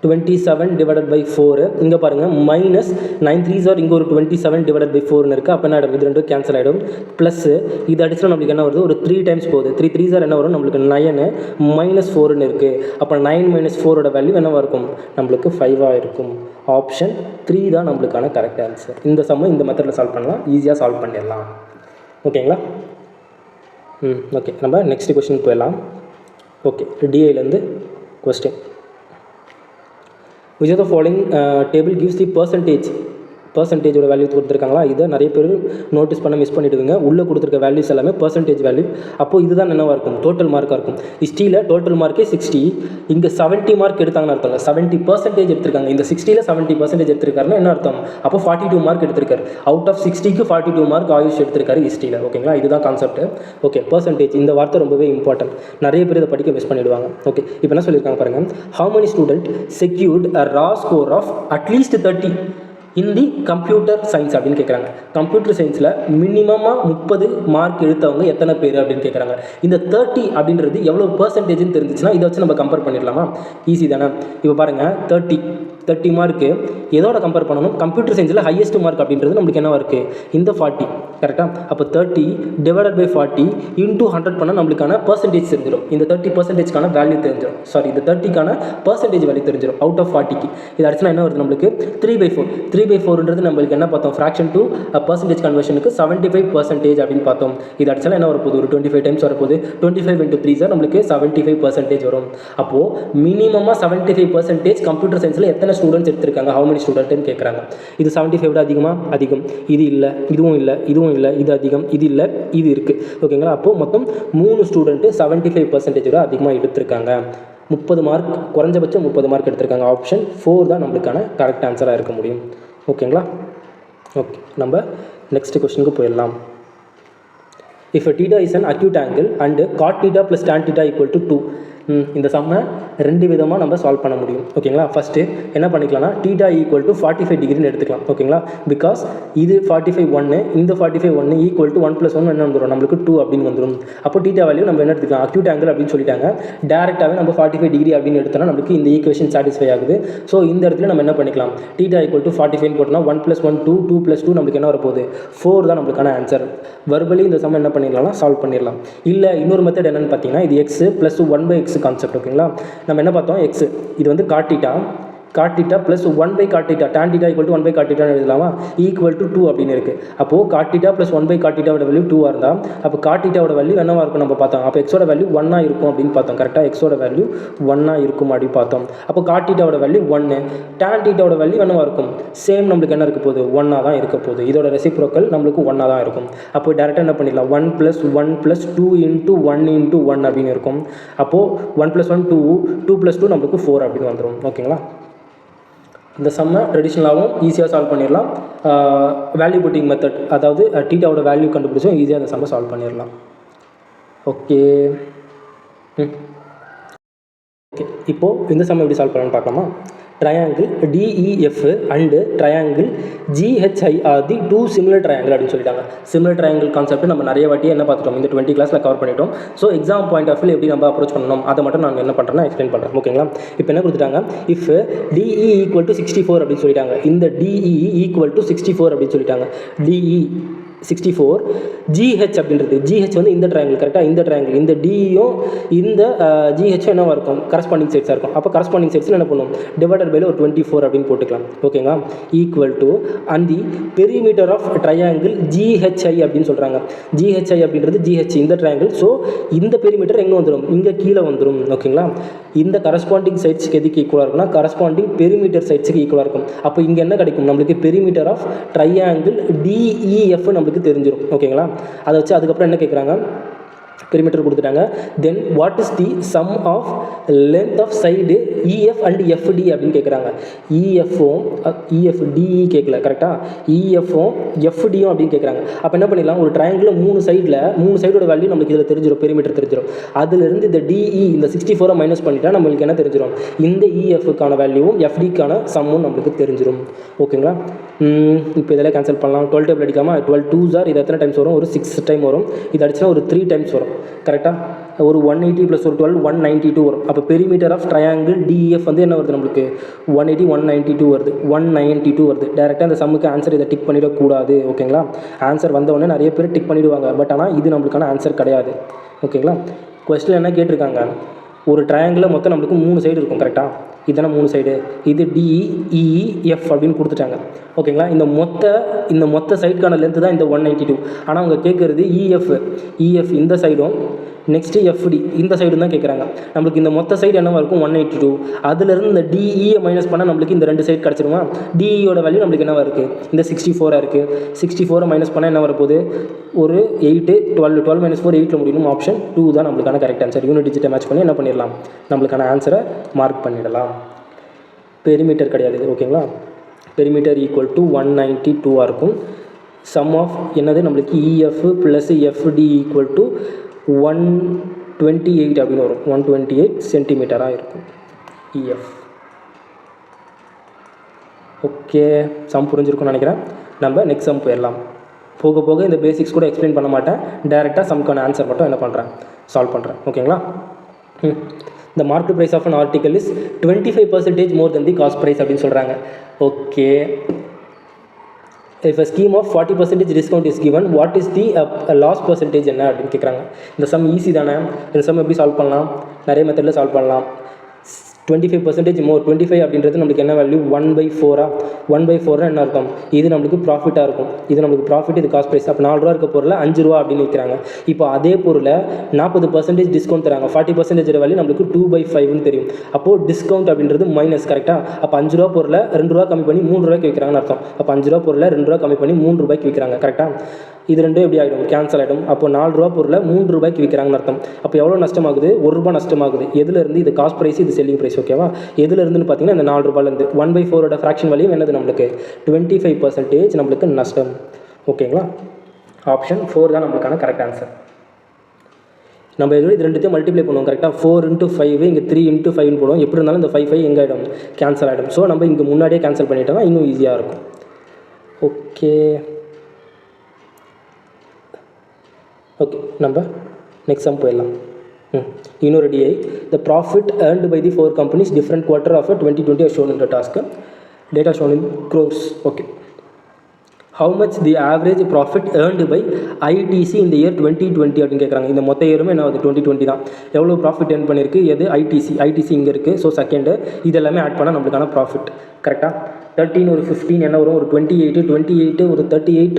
27 / 4 இங்கே பாருங்கள் -9 3s இங்கே ஒரு 27 / 4ன்னு இருக்குது. அப்போ என்ன ஆகிடும் இது ரெண்டும் கேன்சல் ஆகிடும். ப்ளஸ் இது அடிச்சா நம்மளுக்கு என்ன வருது ஒரு 3 டைம்ஸ் போகுது. 3 3s என்ன வரும் நம்மளுக்கு 9 -4ன்னு இருக்குது. அப்போ 9 - 4ஓட வேல்யூ என்னவாக இருக்கும் நம்மளுக்கு 5ஆக இருக்கும். ஆப்ஷன் 3 தான் நம்மளுக்கான கரெக்ட் ஆன்சர். இந்த சம்மை இந்த மெத்தடில் சால்வ் பண்ணலாம். ஈஸியாக சால்வ் பண்ணிடலாம். ஓகேங்களா. ஓகே நம்ம நெக்ஸ்ட் கொஸ்டின் போயிடலாம். ஓகே டிஐலேருந்து question. Which of the following table gives the பர்சன்டேஜோட வேல்யூ கொடுத்துருக்காங்களா, இதை நிறைய பேர் நோட்டீஸ் பண்ண மிஸ் பண்ணிவிடுவீங்க. உள்ளே கொடுத்துருக்க வேல்யூஸ் எல்லாமே பர்சன்டேஜ் வேல்யூ. அப்போது இதுதான் என்னவாக இருக்கும், டோட்டல் மார்க்காக இருக்கும். ஹிஸ்ட்ரியில் டோட்டல் மார்க்கே 60, இங்கே 70 மார்க் எடுத்தாங்கன்னு அர்த்தம். 70% எடுத்திருக்காங்க. இந்த 60ல் 70% எடுத்திருக்காருன்னா என்ன அர்த்தம், அப்போ 42 மார்க் எடுத்திருக்காரு. அவுட் ஆஃப் 60க்கு 42 மார்க் ஆயுஷ் எடுத்திருக்காரு ஹிஸ்ட்ரியில். ஓகேங்களா, இதுதான் கான்செப்ட். ஓகே, பர்சன்டேஜ் இந்த வார்த்தை ரொம்பவே இம்பார்ட்டன்ட். நிறைய பேர் இதை படிக்க மிஸ் பண்ணிவிடுவாங்க. ஓகே, இப்போ என்ன சொல்லியிருக்காங்க பாருங்கள். How many student secured a raw score of at least 30 in the computer science அப்படின்னு கேட்குறாங்க. கம்ப்யூட்டர் சயின்ஸில் மினிமமாக 30 மார்க் எடுத்தவங்க எத்தனை பேர் அப்படின்னு கேட்குறாங்க. இந்த 30 அப்படின்றது எவ்வளோ பர்சன்டேஜ்னு தெரிஞ்சிச்சுன்னா இதை வச்சு நம்ம கம்பேர் பண்ணிடலாமா, ஈஸி தானே. இப்போ பாருங்கள், 30 மார்க்கு எதோட கம்பேர் பண்ணணும், கம்ப்யூட்டர் சயின்ஸில் ஹையஸ்ட் மார்க் அப்படின்றது நம்மளுக்கு என்னவா இருக்குது, இந்த 40 கரெக்டாக. அப்போ 30 டிவைடட் பை 40 இன்டூ 100 பண்ணால் நம்மளுக்கான பர்சன்டேஜ் தெரிஞ்சிடும். இந்த 30%க்கான வேல்யூ தெரிஞ்சிடும். சாரி, இந்த 30க்கான பர்சன்டேஜ் வேல்யூ தெரிஞ்சிடும் அவுட் ஆஃப் 40க்கு. இது அடிச்சுனா என்ன வருது நம்மளுக்கு, 3/4. 3/4ன்றது நம்மளுக்கு என்ன பார்த்தோம், ஃப்ராக்ஷன் டு பர்சன்டேஜ் கன்வர்ஷனுக்கு 75% அப்படின்னு பார்த்தோம். இது அடிச்சாலும் என்ன வரப்போகுது, ஒரு 25 டைம்ஸ் வரப்போகுது. 25 × 3 சார் நம்மளுக்கு 75% வரும். அப்போது மினிமமாக 75% கம்ப்யூட்டர் சயின்ஸில் எத்தனை ஸ்டூடெண்ட்ஸ் எடுத்திருக்காங்க, ஹவு மெனி ஸ்டூடெண்ட்னு கேட்குறாங்க. இது 75 விட அதிகம். இது இல்லை, இதுவும் இல்லை, இது அதிகம், இது இல்லை, இது இருக்குது. ஓகேங்களா, அப்போது மொத்தம் 3 ஸ்டூடெண்ட்டு 75% விட அதிகமாக எடுத்திருக்காங்க. 30 மார்க், குறைஞ்சபட்சம் 30 மார்க் எடுத்திருக்காங்க. ஆப்ஷன் 4 தான் நம்மளுக்கான கரெக்ட் ஆன்சராக இருக்க முடியும். ஓகேங்களா, ஓகே, நம்ம நெக்ஸ்ட் கொஸ்டினுக்கு போயிடலாம். If θ is an acute angle and cot θ + tan θ = 2. இந்த சம்மை 2 விதமாக நம்ம சால்வ் பண்ண முடியும். ஓகேங்களா, ஃபஸ்ட்டு என்ன பண்ணிக்கலாம்னா θ = 45 டிகிரின்னு எடுத்துக்கலாம். ஓகேங்களா, பிகாஸ் இது 45 1, இந்த 45 1 = 1 + 1 என்ன வந்துடும் நம்மளுக்கு 2 அப்படின்னு வந்துடும். அப்போ θ வேல்யூ நம்ம என்ன எடுத்துக்கலாம், அக்யூட் ஆங்கிள் அப்படின்னு சொல்லிட்டாங்க. டேரெக்டாகவே நம்ம 45 டிகிரி அப்படின்னு எடுத்தோம்னா நம்மளுக்கு இந்த ஈக்குவேஷன் சாட்டிஸ்ஃபை ஆகுது. ஸோ இந்த இடத்துல நம்ம என்ன பண்ணிக்கலாம், θ = 45 போட்டோம்னா 1 + 1 2, 2 + 2 நம்மளுக்கு என்ன வரப்போகுது, 4 தான் நம்மளுக்கான ஆன்சர். வர்பலி இந்த சம் என்ன பண்ணிடலாம்னா சால்வ் பண்ணிடலாம். இல்லை இன்னொரு மெத்தட் என்னென்னு பார்த்தீங்கன்னா, இது x + 1/x கான்செப்ட். ஓகேங்களா, நம்ம என்ன பார்த்தோம், x இது வந்து cot θ + 1/cot θ, tan θ = 1/cot θ எழுதலாமா, = 2 அப்படின்னு இருக்குது. அப்போது cot θ + 1/cot θ வேல்யூ 2 இருந்தால் அப்போ cot θ வேல்யூ என்னவாக இருக்கும் நம்ம பார்த்தோம். அப்போ எக்ஸோட வேல்யூ 1 இருக்கும் அப்படின்னு பார்த்தோம். கரெக்டாக, எக்ஸோட வேல்யூ 1 இருக்கும் அப்படின்னு பார்த்தோம். அப்போ cot θ வேல்யூ 1, tan θ வேல்யூ என்னவாக இருக்கும், சேம் நம்மளுக்கு என்ன இருக்க போகுது, 1 தான் இருக்க போகுது. இதோட ரெசிப்ரோக்கல் நம்மளுக்கு 1 தான் இருக்கும். அப்போ டேரெக்டாக என்ன பண்ணிடலாம், 1 + 1 + 2 × 1 × 1 அப்படின்னு இருக்கும். அப்போது 1 + 1 2, 2 + 2 நம்மளுக்கு 4 அப்படின்னு வந்துடும். ஓகேங்களா, இந்த சம்மை ட்ரெடிஷ்னலாகவும் ஈஸியாக சால்வ் பண்ணிடலாம். வேல்யூ புட்டிங் மெத்தட், அதாவது θவோட வேல்யூ கண்டுபிடிச்சோம் ஈஸியாக அந்த சம்மை சால்வ் பண்ணிடலாம். ஓகே, இப்போது இந்த சம்மை எப்படி சால்வ் பண்ணலான்னு பார்க்கலாமா. triangle DEF and triangle GHI are the two similar triangle அப்படின்னு சொல்லிட்டாங்க. சிமிலர் ட்ரையாங்கிள் கான்செப்ட் நம்ம நிறைய வாட்டி என்ன பார்த்துட்டோம், இந்த 20 கிளாஸில் கவர் பண்ணிட்டோம். So exam point of view எப்படி நம்ம அப்ரோச் பண்ணணும் அதை மட்டும் நான் என்ன பண்ணுறேன்னா எக்ஸ்பிளைன் பண்ணுறேன். ஓகேங்களா, இப்போ என்ன கொடுத்துட்டாங்க, இஃப் DE = 64 அப்படின்னு சொல்லிட்டாங்க. இந்த DE = 64 அப்படின்னு சொல்லிட்டாங்க. DE 64, GH அப்படின்றது, GH வந்து இந்த ட்ரையாங்கிள் கரெக்டாக, இந்த ட்ரையாங்கிள் இந்த டியும் இந்த GH என்னவாக இருக்கும், கரஸ்பாண்டிங் சைட்ஸாக இருக்கும். அப்போ கரஸ்பாண்டிங் சைட்ஸில் என்ன பண்ணும், டிவைடட் பை ஒரு 24 அப்படின்னு போட்டுக்கலாம். ஓகேங்களா, = and the perimeter of triangle GHI அப்படின்னு சொல்கிறாங்க. GHI அப்படின்றது GH இந்த ட்ரையாங்கிள். ஸோ இந்த பெரிமீட்டர் எங்கே வந்துடும், இங்கே கீழே வந்துடும். ஓகேங்களா, இந்த கரஸ்பாண்டிங் சைட்ஸ்க்கு எதுக்கு ஈக்குவலாக இருக்கும்னா கரஸ்பாண்டிங் பெரிமீட்டர் சைட்ஸுக்கு ஈக்குவலாக இருக்கும். அப்போ இங்கே என்ன கிடைக்கும் நம்மளுக்கு, பெரிமீட்டர் ஆஃப் ட்ரையாங்கிள் DEF நம்மளுக்கு தெரிஞ்சிடும். ஓகேங்களா, அதை வச்சு அதுக்கப்புறம் என்ன கேட்குறாங்க, பெரிமீட்டர் கொடுத்துட்டாங்க. Then what is the sum of length of side EF and FD அப்படின்னு கேட்குறாங்க. EFDE கேட்கல கரெக்டாக, EFும் FDயும் அப்படின்னு கேட்குறாங்க. அப்போ என்ன பண்ணிடலாம், ஒரு ட்ரையாங்கிள் 3 சைடோட வேல்யூ நம்மளுக்கு இதில் தெரிஞ்சிடும், பெரிமீட்டர் தெரிஞ்சிடும். அதுலேருந்து இந்த DE இந்த 64 மைனஸ் பண்ணிட்டா நம்மளுக்கு என்ன தெரிஞ்சிடும், இந்த EFக்கான வேல்யூவும் FDக்கான சம்மும் நம்மளுக்கு தெரிஞ்சிடும். ஓகேங்களா, இப்போ இதெல்லாம் கேன்சல் பண்ணலாம். 12 டேபிள் அடிக்காமல் 12 2s ஆர் இது எத்தனை டைம்ஸ் வரும், ஒரு 6 டைம் வரும். இது அடிச்சுனா ஒரு 3 டைம்ஸ் வரும். கரெக்டாக, ஒரு 180 + ஒரு 12 192 வரும். அப்போ பெரிமீட்டர் ஆஃப் ட்ரையாங்கிள் DEF வந்து என்ன வருது நம்மளுக்கு, 180 192 வருது, 192 வருது. டேரெக்டாக அந்த சம்முக்கு ஆன்சர் இதை டிக் பண்ணிடக்கூடாது. ஓகேங்களா, ஆன்சர் வந்தவொடனே நிறைய பேர் டிக் பண்ணிவிடுவாங்க. பட் ஆனால் இது நம்மளுக்கான ஆன்சர் கிடையாது. ஓகேங்களா, கொஸ்டின் என்ன கேட்டிருக்காங்க, ஒரு ட்ரையாங்கிளில் மொத்தம் நம்மளுக்கு 3 சைடு இருக்கும். கரெக்டாக, இதுதானே 3 சைடு, இது DEF அப்படின்னு கொடுத்துட்டாங்க. ஓகேங்களா, இந்த மொத்த சைடுக்கான லென்த்து தான் இந்த 192. ஆனால் அவங்க கேட்குறது EF இந்த சைடும் நெக்ஸ்ட்டு எஃப்டி இந்த சைடு தான் கேட்குறாங்க. நம்மளுக்கு இந்த மொத்த சைடு என்னவாக இருக்கும் 182. அதுலேருந்து இந்த டிஇயை மைனஸ் பண்ணால் நம்மளுக்கு இந்த 2 சைடு கிடச்சிருமா. டிஇயோட வேல்யூ நம்மளுக்கு என்னவாக இருக்குது, இந்த 64 இருக்குது. 64 மைனஸ் பண்ணால் என்ன வரப்போகுது, ஒரு 8, 12 மைனஸ் 4 8ல் முடியணும். ஆப்ஷன் 2 தான் நம்மளுக்கான கரெக்ட் ஆன்சர். யூனிட் டிஜிட்டை மேட்ச் பண்ணி என்ன பண்ணிடலாம், நம்மளுக்கான ஆன்சரை மார்க் பண்ணிடலாம். பெரிமீட்டர் கிடையாது இது, ஓகேங்களா. பெரிமீட்டர் ஈக்குவல் டு 192 இருக்கும். சம் ஆஃப் என்னது நம்மளுக்கு EF plus FD equal to 128 அப்படின்னு வரும். 128 சென்டிமீட்டராக இருக்கும் இஎஃப். ஓகே, சம் புரிஞ்சிருக்கும்னு நினைக்கிறேன். நம்ம நெக்ஸ்ட் சம் போயிடலாம். போக போக இந்த பேசிக்ஸ் கூட எக்ஸ்பிளைன் பண்ண மாட்டேன், டேரெக்டாக சம்க்கான ஆன்சர் மட்டும் என்ன பண்ணுறேன், சால்வ் பண்ணுறேன். ஓகேங்களா. The market price of an article is 25% more than the cost price அப்படின்னு சொல்கிறாங்க. Okay, if a scheme of 40% discount is given, what is the loss percentage என்ன அப்படின்னு கேட்குறாங்க. இந்த சம் ஈஸி தானே. இந்த சம் எப்படி சால்வ் பண்ணலாம், நிறைய மெத்தடில் சால்வ் பண்ணலாம். 25% மோர், 25 அப்படின்றது நம்மளுக்கு என்ன வேல்யூ, 1/4. 1/4 என்ன அர்த்தம், இது நம்மளுக்கு ப்ராஃபிட்டாக இருக்கும். இது நம்மளுக்கு ப்ராஃபிட், இது காஸ்ட் ப்ரைஸ். அப்போ 4 ரூபா இருக்க பொருளை 5 ரூபா அப்படின்னு விற்கிறாங்க. இப்போ அதே பொருளை 40% டிஸ்கவுண்ட் தராங்க. 40% வேல்யூ நம்மளுக்கு 2/5ன்னு தெரியும். அப்போது டிஸ்கவுண்ட் அப்படின்றது மைனஸ், கரெக்டாக. அப்போ 5 ரூபா பொருளை 2 ரூபா கம்மி பண்ணி 3 ரூபாய்க்கு விற்கிறாங்கன்னு அர்த்தம். அப்போ 5 ரூபா பொருளை 2 ரூபா கம்மி பண்ணி 3 ரூபாய்க்கு விற்கிறாங்க, கரெக்டாக. இது ரெண்டும் எப்படி ஆகிடும், கேன்சல் ஆகிடும். அப்போ 4 ரூபா பொருளை 3 ரூபாய்க்கு விற்கிறாங்கன்னு அர்த்தம். அப்போ எவ்வளோ நஷ்டமாகுது, 1 ரூபா நஷ்டமாகுது. எதுலேருந்து, இது காஸ்ட் ப்ரைஸ், இது செல்லிங் ப்ரைஸ், ஓகேவா. எதுலேருந்துன்னு பார்த்தீங்கன்னா இந்த 4 ரூபாயிலேருந்து. 1/4 ஃப்ராக்ஷன் வேல்யூ என்னது நம்மளுக்கு 25% நம்மளுக்கு நஷ்டம். ஓகேங்களா. ஆப்ஷன் 4 தான் நம்மளுக்கான கரெக்ட் ஆன்சர். நம்ம இது ரெண்டுத்தையும் மல்டிப்ளை பண்ணுவோம், கரெக்டாக. 4 × 5 இங்கே 3 × 5ன்னு போடுவோம். எப்படி இருந்தாலும் இந்த 5 எங்கே ஆகிடும், கேன்சல் ஆகிடும். ஸோ நம்ம இங்கே முன்னாடியே கேன்சல் பண்ணிட்டோம்னா இன்னும் ஈஸியாக இருக்கும். ஓகே ஓகே, நம்ம நெக்ஸ்ட் சம் போயிடலாம். இன்னொரு DI. The profit earned by the 4 companies different quarter of 2020 are shown in the task. Data shown in crores. Okay. How much the average profit earned by ITC in the year 2020 அப்படின்னு கேட்குறாங்க. இந்த மொத்த இயருமே என்ன ஆகுது, 2020 தான். எவ்வளோ profit earn பண்ணியிருக்கு, எது ஐடிசி இங்கே இருக்குது. ஸோ செகண்டு இது எல்லாமே ஆட் பண்ணால் நம்மளுக்கான ப்ராஃபிட், கரெக்டாக. 13 ஒரு 15 என்ன வரும், ஒரு 28 ஒரு 38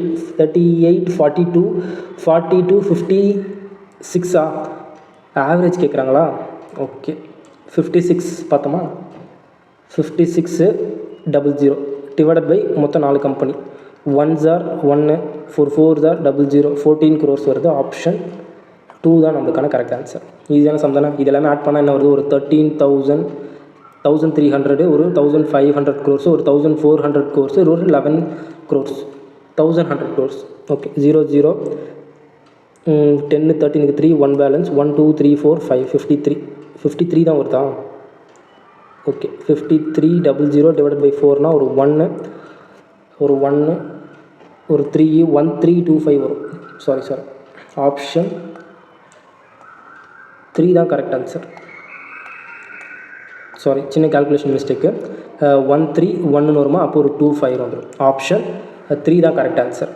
42 56 ஆவரேஜ் கேட்குறாங்களா. ஓகே, 56 பார்த்தோமா. 5600 டிவைடட் பை மொத்தம் 4 company. 1s are 1, 4s are 00, 14 crores வருது. ஆப்ஷன் 2 தான் நம்மளுக்கான கரெக்ட் ஆன்சர். ஈஸியான சம் தானே. இது எல்லாமே ஆட் பண்ணால் என்ன வருது, ஒரு 13,300, ஒரு 1,500 crores, ஒரு 1,400 crores, ஒரு 11 crores, 1,100 crores. ஓகே, 0 0 10 13 3 1 பேலன்ஸ் 1 2 3 4 5 53 தான் வருதா. ஓகே, 5300 டிவைடட் பை 4னா ஒரு 1 ஒரு 3 1325 வரும். சாரி ஆப்ஷன் 3 தான் கரெக்ட் ஆன்சர். சாரி, சின்ன கால்குலேஷன் மிஸ்டேக்கு. 131 வருமா, அப்போ ஒரு 25 வந்துடும். ஆப்ஷன் 3 தான் கரெக்ட் ஆன்சர்.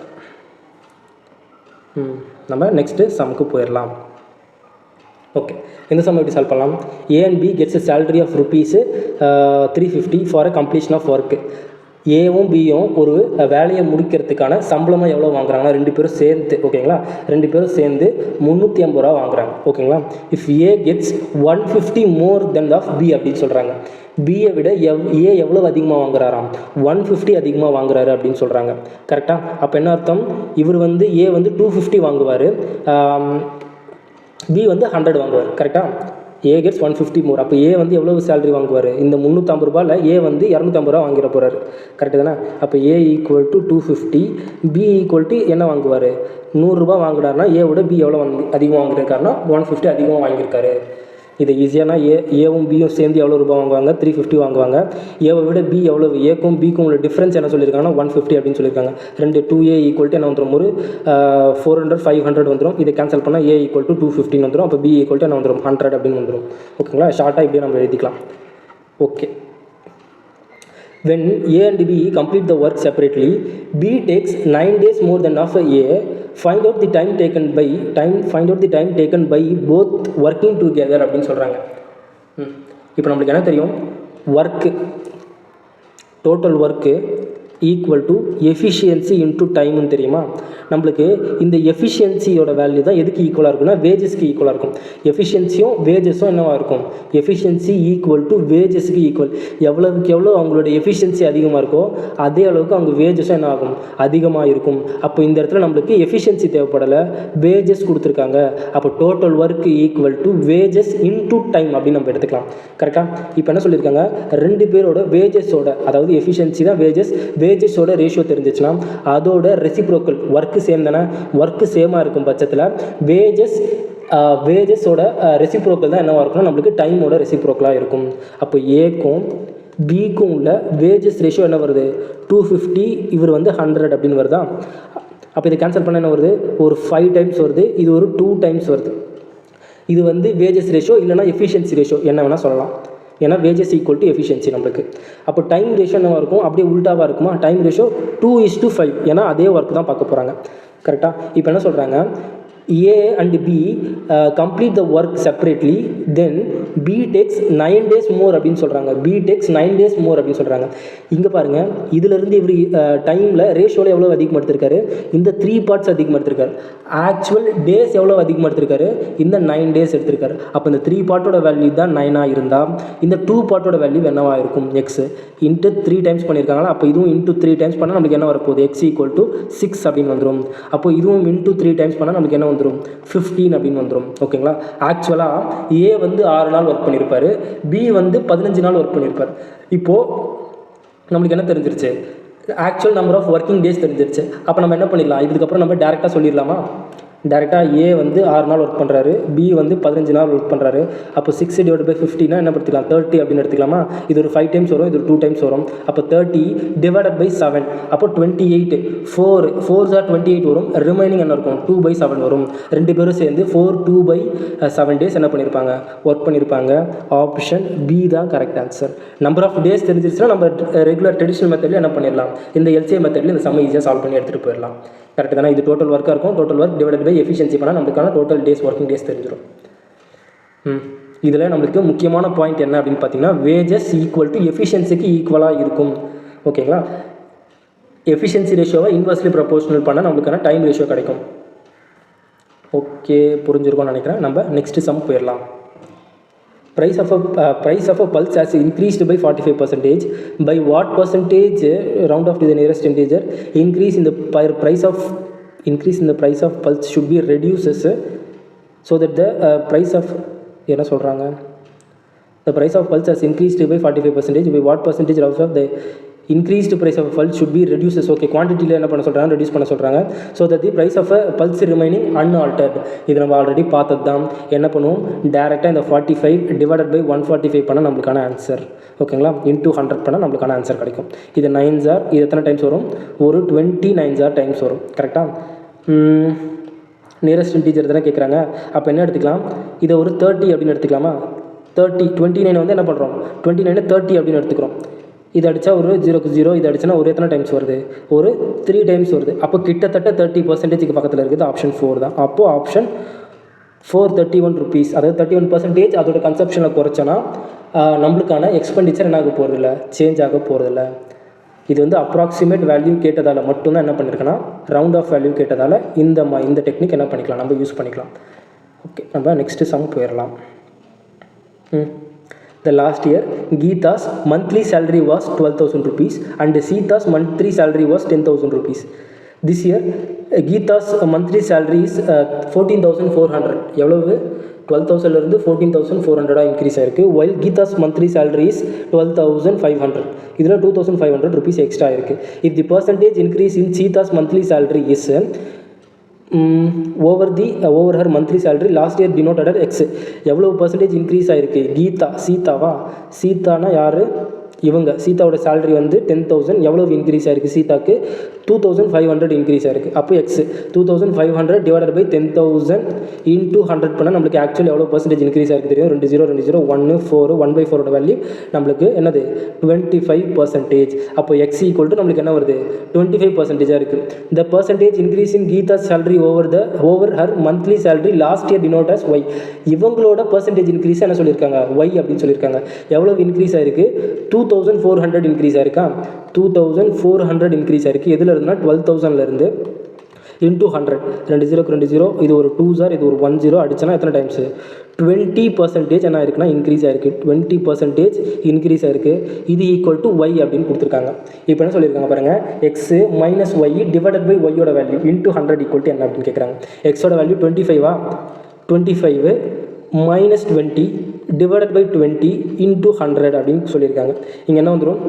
நம்ம நெக்ஸ்ட்டு சம்முக்கு போயிடலாம். ஓகே, இந்த சம் எப்படி சால்வ் பண்ணலாம். A and B gets a salary of rupees 350 for a completion of work. ஏவும் பியும் ஒரு வேலையை முடிக்கிறதுக்கான சம்பளமாக எவ்வளோ வாங்குறாங்கன்னா 2 பேரும் சேர்ந்து, ஓகேங்களா, 2 பேரும் சேர்ந்து 350 ரூபா வாங்குறாங்க, ஓகேங்களா. If A gets 150 more than of B அப்படின்னு சொல்கிறாங்க. பியை விட ஏ எவ்வளோ அதிகமாக வாங்குறாராம், 150 அதிகமாக வாங்குறாரு அப்படின்னு சொல்கிறாங்க, கரெக்டாக. அப்போ என்ன அர்த்தம், இவர் வந்து ஏ வந்து 250 வாங்குவார், பி வந்து 100 வாங்குவார், கரெக்டாக. ஏ கெட்ஸ் 150 மோர். அப்போ ஏ வந்து எவ்வளோ சேலரி வாங்குவார், இந்த 350 ரூபாயில் ஏ வந்து 250 ரூபா வாங்கிட போகிறாரு, கரெக்டு தானே. அப்போ A equal to 250, B equal to என்ன வாங்குவார், 100 ரூபா வாங்குறாருனா ஏவோட பி எவ்வளோ அதிகமாக வாங்கியிருக்காருனா 150 அதிகமாக வாங்கியிருக்காரு. இது ஈஸியானா ஏவும் பியும் சேர்ந்து எவ்வளோ ரூபா வாங்குவாங்க, 350 வாங்குவாங்க. ஏவை விட பி எவ்வளோ, ஏக்கும் பிக்கும் உள்ள டிஃப்ரென்ஸ் என்ன சொல்லியிருக்காங்கன்னா 150 அப்படின்னு சொல்லியிருக்காங்க. 2A ஈக்குவல் டு என்ன வந்துடும், ஒரு 400 500 வந்துடும். இதை கேன்சல் பண்ணால் ஏ ஈக்குவல் டு 215 வந்துடும். அப்போ பி ஈக்குவல் டு என்ன வந்துடும், 100 அப்படின்னு வந்துடும், ஓகேங்களா. ஷார்ட்டாக இப்படியே நம்ம எழுதிக்கலாம். Okay, when A and B complete the work separately, B takes 9 days more than of A. Find out the time taken by both working together அப்படின்னு சொல்கிறாங்க. இப்போ நம்மளுக்கு என்ன தெரியும், work total work equal to efficiency into டைம்னு தெரியுமா. நம்மளுக்கு இந்த எஃபிஷியன்சியோட வேல்யூ தான் எதுக்கு ஈக்குவலாக இருக்கும்னா வேஜஸ்க்கு ஈக்குவலாக இருக்கும். எஃபிஷியன்சியும் வேஜஸும் என்னவாக இருக்கும், எஃபிஷியன்சி ஈக்குவல் டு வேஜஸ்க்கு ஈக்குவல். எவ்வளவுக்கு எவ்வளோ அவங்களோட எஃபிஷியன்சி அதிகமாக இருக்கோ அதே அளவுக்கு அவங்க வேஜஸும் என்ன ஆகும், அதிகமாக இருக்கும். அப்போ இந்த இடத்துல நம்மளுக்கு எஃபிஷியன்சி தேவைப்படலை, வேஜஸ் கொடுத்துருக்காங்க. அப்போ total work equal to wages into time அப்படின்னு நம்ம எடுத்துக்கலாம். கரெக்டாக? இப்போ என்ன சொல்லியிருக்காங்க, ரெண்டு பேரோட வேஜஸோட, அதாவது எஃபிஷியன்சி தான் வேஜஸ், வேஜஸோட ரேஷியோ தெரிஞ்சிச்சுன்னா அதோட ரெசிப்ரோக்கல் ஒர்க்கு சேம் தானே, ஒர்க்கு சேமாக இருக்கும் பட்சத்தில் வேஜஸோட ரெசிப்ரோக்கல் தான் என்னவாக இருக்கும்னா நம்மளுக்கு டைமோட ரெசிப்ரோக்கலாக இருக்கும். அப்போ ஏக்கும் பிக்கும் உள்ள வேஜஸ் ரேஷியோ என்ன வருது, 250, இவர் வந்து 100 அப்படின்னு வருதா. அப்போ இதை கேன்சல் பண்ண என்ன வருது, ஒரு 5 டைம்ஸ் வருது, இது ஒரு 2 டைம்ஸ் வருது. இது வந்து வேஜஸ் ரேஷியோ இல்லைனா எஃபிஷியன்சி ரேஷியோ என்ன வேணால் சொல்லலாம். ஏன்னா வேஜஸ் ஈக்குவல் டு எஃபிஷியன்சி நம்மளுக்கு. அப்போ டைம் ரேஷியோ என்னவாக இருக்கும், அப்படியே உல்ட்டாவாக இருக்குமா, டைம் ரேஷியோ 2:5. ஏன்னா அதே ஒர்க் தான் பார்க்க போகிறாங்க. கரெக்டாக? இப்போ என்ன சொல்கிறாங்க, A and B complete the work separately, then B takes 9 days more அப்படின்னு சொல்கிறாங்க. B takes 9 days more அப்படின்னு சொல்கிறாங்க. இங்கே பாருங்கள், இதிலிருந்து இவர் டைமில் ரேஷியோவில் எவ்வளோ அதிகமாக எடுத்திருக்காரு, இந்த 3 பார்ட்ஸ் அதிகமாக எடுத்திருக்காரு. ஆக்சுவல் டேஸ் எவ்வளோ அதிகமாக எடுத்திருக்காரு, இந்த 9 டேஸ் எடுத்திருக்காரு. அப்போ இந்த 3 பார்ட்டோட வேல்யூ தான் 9 இருந்தால் இந்த 2 பார்ட்டோட வேல்யூ என்னவாக இருக்கும், எக்ஸ் இன்ட்டு 3 டைம்ஸ் பண்ணியிருக்காங்களா. அப்போ இதுவும் இன்ட்டு 3 டைம்ஸ் பண்ணால் நம்மளுக்கு என்ன வரப்போகுது, எக்ஸ் ஈக்குவல் டு 6 அப்படின்னு வந்துடும். அப்போ இதுவும் இன்ட்டு 3 டைம்ஸ் பண்ணால் நம்மளுக்கு என்ன வந்துடும், 15 அப்படின்னு வந்துடும். ஓகேங்களா? ஆக்சுவலாக ஏ வந்து 6 நாள் ஒர்க் பண்ணியிருப்பார், பி வந்து 15 நாள் ஒர்க் பண்ணியிருப்பார். இப்போது நம்மளுக்கு என்ன தெரிஞ்சிருச்சு, actual number of working days தெரிஞ்சிருச்சு. அப்போ நம்ம என்ன பண்ணிடலாம், இதுக்கப்புறம் நம்ம டேரெக்டாக சொல்லிடலாமா, டேரெக்டாக ஏ வந்து 6 நாள் ஒர்க் பண்ணுறாரு, பி வந்து 15 நாள் ஒர்க் பண்ணுறாரு. அப்போ 6/15 என்ன எடுத்துக்கலாம், 30 அப்படின்னு எடுத்துக்கலாமா. இது ஒரு 5 டைம்ஸ் வரும், இது ஒரு 2 டைம்ஸ் வரும். அப்போ 30 டிவைடட் பை 7, அப்போ 28. 4 ஆர் 28 வரும், ரிமைனிங் என்ன இருக்கும், 2/7 வரும். ரெண்டு பேரும் சேர்ந்து 4/2/7 டேஸ் என்ன பண்ணியிருப்பாங்க, ஒர்க் பண்ணியிருப்பாங்க. ஆப்ஷன் பி தான் correct answer. Number of days தெரிஞ்சிருச்சுன்னா நம்ம ரெகுலர் ட்ரெடிஷனல் மெத்தட்லேயே என்ன பண்ணிடலாம், இந்த எல்சிஎம் மெத்தட்லேயே இந்த சம் ஈஸியாக சால்வ் பண்ணி எடுத்துகிட்டு போயிடலாம். கரெக்ட் தானே? இது டோட்டல் ஒர்க்காக இருக்கும், total work divided by efficiency பண்ணால் நம்மளுக்கான டோட்டல் டேஸ் ஒர்க்கிங் டேஸ் தெரிஞ்சிடும். இதில் நம்மளுக்கு முக்கியமான பாயிண்ட் என்ன அப்படின்னு பார்த்தீங்கன்னா, வேஜஸ் ஈக்குவல் டு எஃபிஷியன்சிக்கு ஈக்குவலாக இருக்கும். ஓகேங்களா? எஃபிஷியன்சி ரேஷியோவை இன்வெர்ஸ்லி ப்ரொபோர்ஷனல் பண்ணால் நம்மளுக்கான டைம் ரேஷியோ கிடைக்கும். ஓகே, புரிஞ்சிருக்கும்னு நினைக்கிறேன். நம்ம நெக்ஸ்ட் சம் போயிடலாம். Price of a pulse has increased by 45%. By what percentage, round off to the nearest integer, increase in the price of pulse should be reduces so that the price of என்ன சொல்கிறாங்க, the price of pulse has increased by 45%. By what percentage round of the increased price of a pulse should be reduces. Okay, குவான்டிட்டியில் என்ன பண்ண சொல்கிறாங்க, reduce பண்ண சொல்கிறாங்க. So that the price of a pulse remaining unaltered. இது நம்ம already பார்த்தது தான். என்ன பண்ணுவோம், டேரெக்டாக இந்த 45 டிவைடட் பை 145 பண்ணால் நம்மளுக்கான ஆன்சர். ஓகேங்களா? இன்டூ 100 பண்ணால் நம்மளுக்கான ஆன்சர் கிடைக்கும். இது 9s ஆர், இது எத்தனை டைம்ஸ் வரும், ஒரு 29s ஆர் டைம்ஸ் வரும். கரெக்டாக? நியரஸ்ட் இன்டீஜர் தானே கேட்குறாங்க. அப்போ என்ன எடுத்துக்கலாம், இதை ஒரு 30 அப்படின்னு எடுத்துக்கலாமா. 29 வந்து என்ன பண்ணுறோம், 29 30 அப்படின்னு எடுத்துக்கிறோம். இது அடித்தா ஒரு 0க்கு 0, இது அடிச்சுன்னா ஒரு எத்தனை டைம்ஸ் வருது, ஒரு 3 டைம்ஸ் வருது. அப்போ கிட்டத்தட்ட 30% பக்கத்தில் இருக்குது. ஆப்ஷன் 4 தான். அப்போது ஆப்ஷன் 431 rupees, அதாவது 31% அதோட கன்சப்ஷனில் குறைச்சோன்னா நம்மளுக்கான எக்ஸ்பெண்டிச்சர் என்ன ஆக போகிறதில்ல, சேஞ்ச் ஆக போகிறதில்ல. இது வந்து அப்ராக்சிமேட் வேல்யூ கேட்டதால் மட்டும்தான் என்ன பண்ணியிருக்கேன்னா, ரவுண்ட் ஆஃப் வேல்யூ கேட்டதால் இந்த டெக்னிக் என்ன பண்ணிக்கலாம், நம்ம யூஸ் பண்ணிக்கலாம். ஓகே, நம்ம நெக்ஸ்ட்டு சம் போயிடலாம். The last year, Geeta's monthly salary was 12,000 rupees and Sita's monthly salary was 10,000 rupees. This year, Geeta's monthly salary is 14,400. எவ்வளவு, 12,000லேருந்து 14,400 இன்க்ரீஸ் ஆயிருக்கு. while Geeta's monthly salary is 12,500. இதில் 2,500 rupees extra ஆயிருக்கு. if the percentage increase in Sita's monthly salary is over her monthly salary last year denoted at x. எவ்வளவு percentage increase ஆகிருக்கு, சீதானா யார், இவங்க சீதாவோட salary வந்து 10,000. எவ்வளவு இன்க்ரீஸ் ஆகிருக்கு, சீதாக்கு 2,500 இன்க்ரீஸ் ஆகிருக்கு. அப்போ எக்ஸ் 2,500 டிவைடட் பை 10,000 இன்டூ 100 பண்ணால் நம்மளுக்கு ஆக்சுவலி எவ்வளோ பர்சன்டேஜ் இன்க்ரீஸ் ஆகிருக்கு தெரியும். 2 0 2 0 1 4 1/4 வேல்யூ நம்மளுக்கு என்னது 25%. அப்போ எக்ஸ் ஈக்குவல் டு நம்மளுக்கு என்ன வருது, 25% இருக்குது. The percentage increase in Geeta salary over her monthly salary last year denote as Y. இவங்களோட பர்சன்டேஜ் இன்க்ரீஸ் என்ன சொல்லியிருக்காங்க, ஒய் அப்படின்னு சொல்லியிருக்காங்க. எவ்வளோ இன்க்ரீஸ் ஆகிருக்கு, 2,400 இன்க்ரீஸ் ஆயிருக்கா. 2,400 இன்க்ரீஸ் ஆயிருக்கு. எதில் இருந்துன்னா 12,000லேருந்து. இன்டூ 100, 2 ஜீரோக்கு 2 ஜீரோ, இது ஒரு 2 சார், இது ஒரு 1 ஜீரோ அடிச்சனா எத்தனை டைம்ஸு 20% என்ன இருக்குன்னா இன்க்ரீஸ் ஆயிருக்கு, 20% இன்க்ரீஸ் ஆயிருக்கு. இது ஈக்குவல் டு ஒய் அப்படின்னு கொடுத்துருக்காங்க. இப்போ என்ன சொல்லியிருக்காங்க பாருங்கள், X minus Y divided by ஒய்யோட வேல்யூ இன்டூ 100 ஈக்குவல் டு என்ன அப்படின்னு கேட்குறாங்க. எக்ஸோட value 25 25 minus 20 divided by 20 into 100 அப்படின்னு சொல்லியிருக்காங்க. இங்கே என்ன வந்துடும்,